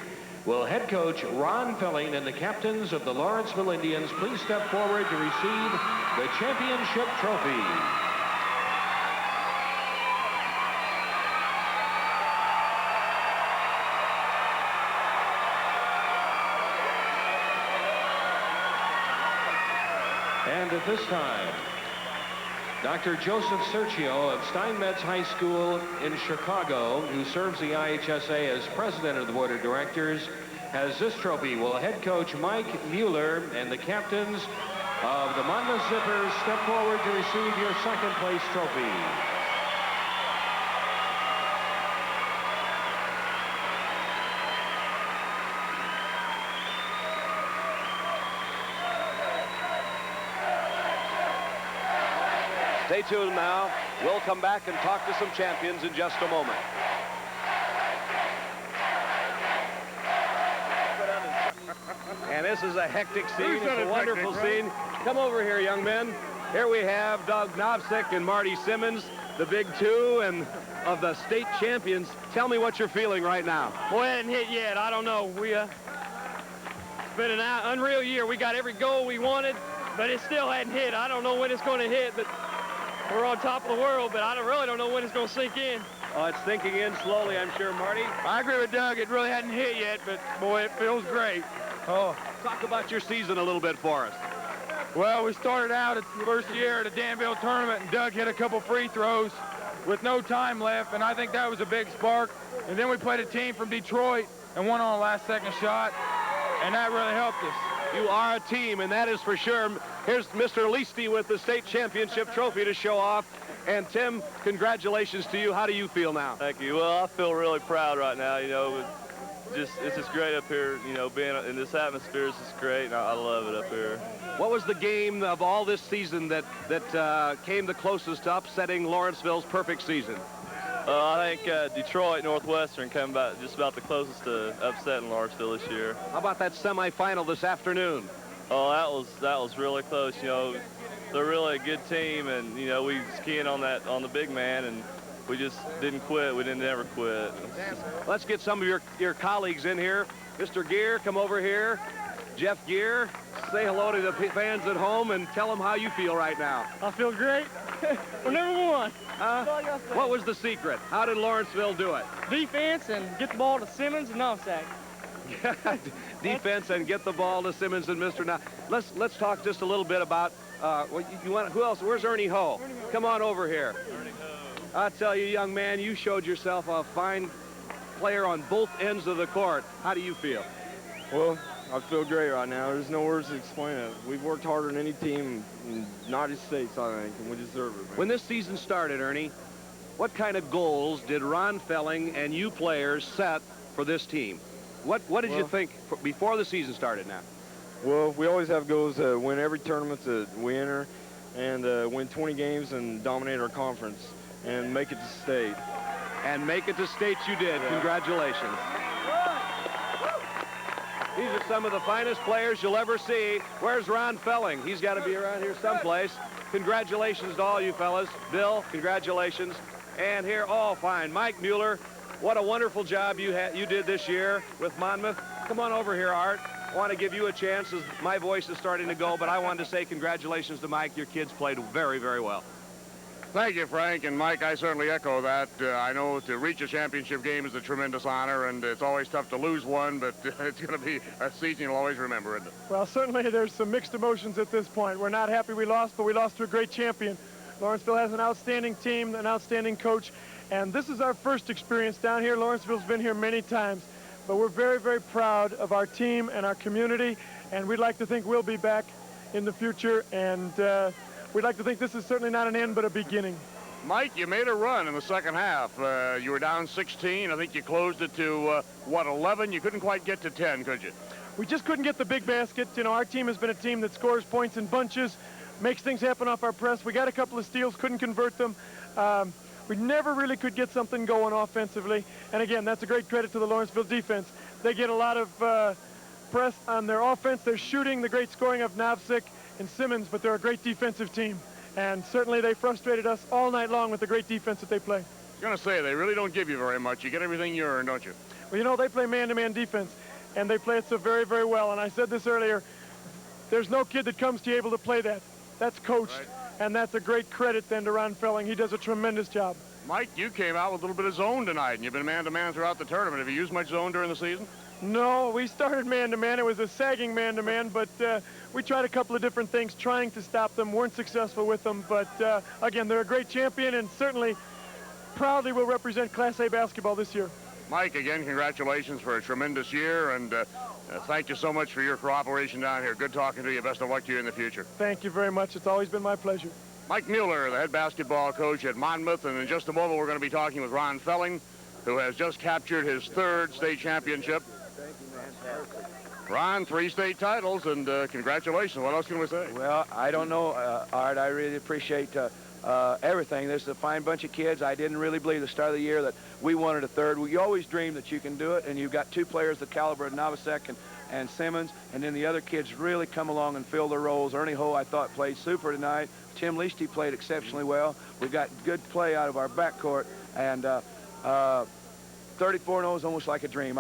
Will head coach Ron Felling and the captains of the Lawrenceville Indians please step forward to receive the championship trophy. And at this time, Dr. Joseph Sergio of Steinmetz High School in Chicago, who serves the IHSA as president of the board of directors, has this trophy. Will head coach Mike Mueller and the captains of the Monmouth Zippers step forward to receive your second place trophy. Stay tuned now. We'll come back and talk to some champions in just a moment. And this is a hectic scene. It's a wonderful scene. Come over here, young men. Here we have Doug Novsek and Marty Simmons, the big two and of the state champions. Tell me what you're feeling right now. Boy, it hasn't hit yet. I don't know. It's been an unreal year. We got every goal we wanted, but it still hadn't hit. I don't know when it's going to hit, but we're on top of the world, but I really don't know when it's going to sink in. Oh, it's sinking in slowly, I'm sure, Marty. I agree with Doug. It really hadn't hit yet, but boy, it feels great. Oh, talk about your season a little bit for us. Well, we started out at the first year at a Danville tournament, and Doug hit a couple free throws with no time left, and I think that was a big spark. And then we played a team from Detroit and won on a last-second shot, and that really helped us. You are a team, and that is for sure. Here's Mr. Leighty with the state championship trophy to show off. And Tim, congratulations to you. How do you feel now? Thank you. Well, I feel really proud right now. You know, it's just great up here. You know, being in this atmosphere is just great, and I love it up here. What was the game of all this season that came the closest to upsetting Lawrenceville's perfect season? I think Detroit Northwestern came about just about the closest to upsetting Lawrenceville this year. How about that semifinal this afternoon? Oh, that was really close. You know, they're really a good team, and you know we was keying on the big man, and we just didn't quit. We didn't ever quit. Let's get some of your colleagues in here. Mr. Gear, come over here. Jeff Gear, say hello to the fans at home and tell them how you feel right now. I feel great. We're number one. What was the secret? How did Lawrenceville do it? Defense and get the ball to Simmons and Novsek. Defense and get the ball to Simmons and Mr. Now, let's talk just a little bit about who else? Where's Ernie Ho? Come on over here. I'll tell you, young man, you showed yourself a fine player on both ends of the court. How do you feel? Well, I feel great right now. There's no words to explain it. We've worked harder than any team in the United States, I think, and we deserve it, man. When this season started, Ernie, what kind of goals did Ron Felling and you players set for this team? What did you think before the season started now? Well, we always have goals to win every tournament that we enter and win 20 games and dominate our conference and make it to state. And make it to state you did. Yeah. Congratulations. These are some of the finest players you'll ever see. Where's Ron Felling? He's got to be around here someplace. Congratulations to all you fellas. Bill, congratulations. And here, oh, fine, Mike Mueller. What a wonderful job you did this year with Monmouth. Come on over here, Art. I want to give you a chance as my voice is starting to go, but I wanted to say congratulations to Mike. Your kids played very, very well. Thank you, Frank. And Mike, I certainly echo that. I know to reach a championship game is a tremendous honor, and it's always tough to lose one, but it's going to be a season you'll always remember, isn't it? Well, certainly there's some mixed emotions at this point. We're not happy we lost, but we lost to a great champion. Lawrenceville has an outstanding team, an outstanding coach, and this is our first experience down here. Lawrenceville's been here many times, but we're very, very proud of our team and our community, and we'd like to think we'll be back in the future, and we'd like to think this is certainly not an end, but a beginning. Mike, you made a run in the second half. You were down 16. I think you closed it to, 11? You couldn't quite get to 10, could you? We just couldn't get the big basket. You know, our team has been a team that scores points in bunches, makes things happen off our press. We got a couple of steals, couldn't convert them. We never really could get something going offensively. And again, that's a great credit to the Lawrenceville defense. They get a lot of press on their offense. They're shooting, the great scoring of Novsik and Simmons, but they're a great defensive team. And certainly they frustrated us all night long with the great defense that they play. I was going to say, they really don't give you very much. You get everything you earn, don't you? Well, you know, they play man-to-man defense, and they play it so very, very well. And I said this earlier, there's no kid that comes to you able to play that. That's coached, right. And that's a great credit then to Ron Felling. He does a tremendous job. Mike, you came out with a little bit of zone tonight, and you've been man-to-man throughout the tournament. Have you used much zone during the season? No, we started man-to-man. It was a sagging man-to-man, but we tried a couple of different things trying to stop them. Weren't successful with them, but again, they're a great champion and certainly proudly will represent Class A basketball this year. Mike, again, congratulations for a tremendous year, and thank you so much for your cooperation down here. Good talking to you. Best of luck to you in the future. Thank you very much. It's always been my pleasure. Mike Mueller, the head basketball coach at Monmouth, and in just a moment we're going to be talking with Ron Felling, who has just captured his third state championship. Ron, 3 state titles, and congratulations. What else can we say? Well, I don't know, Art. I really appreciate everything. This is a fine bunch of kids. I didn't really believe the start of the year that we wanted a third. You always dream that you can do it, and you've got 2 players the caliber of Novsik and Simmons, and then the other kids really come along and fill their roles. Ernie Ho, I thought, played super tonight. Tim Leighty played exceptionally well. We got good play out of our backcourt, and 34-0 is almost like a dream.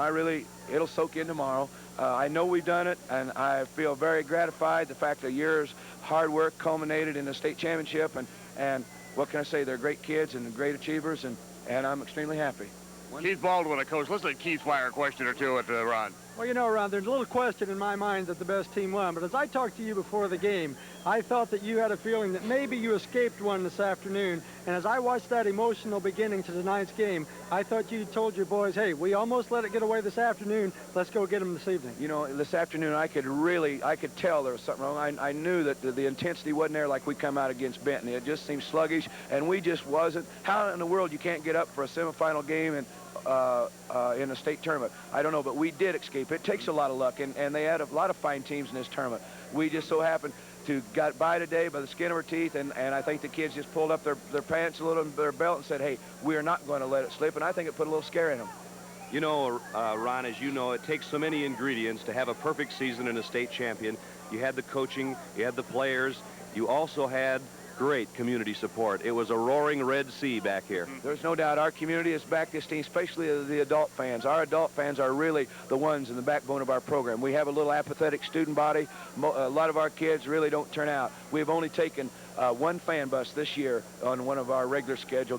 It'll soak in tomorrow. I know we've done it, and I feel very gratified. The fact that a year's hard work culminated in the state championship, and what can I say? They're great kids and great achievers, and I'm extremely happy. Keith Baldwin, a coach. Let's let Keith fire a question or two at Ron. Well, you know, Ron, there's a little question in my mind that the best team won, but as I talked to you before the game, I thought that you had a feeling that maybe you escaped one this afternoon, and as I watched that emotional beginning to tonight's game, I thought you told your boys, hey, we almost let it get away this afternoon, let's go get them this evening. You know, this afternoon I could tell there was something wrong. I knew that the intensity wasn't there like we come out against Benton. It just seemed sluggish, and we just wasn't. How in the world you can't get up for a semifinal game and in a state tournament? I don't know, but we did escape. It takes a lot of luck, and they had a lot of fine teams in this tournament. We just so happened to got by today by the skin of our teeth, and I think the kids just pulled up their pants a little, their belt, and said, hey, we are not going to let it slip, and I think it put a little scare in them. You know, Ron, as you know, it takes so many ingredients to have a perfect season and a state champion. You had the coaching, you had the players, you also had great community support. It was a roaring Red Sea back here. There's no doubt our community has backed this team, especially the adult fans. Our adult fans are really the ones in the backbone of our program. We have a little apathetic student body. A lot of our kids really don't turn out. We've only taken 1 fan bus this year on one of our regular schedule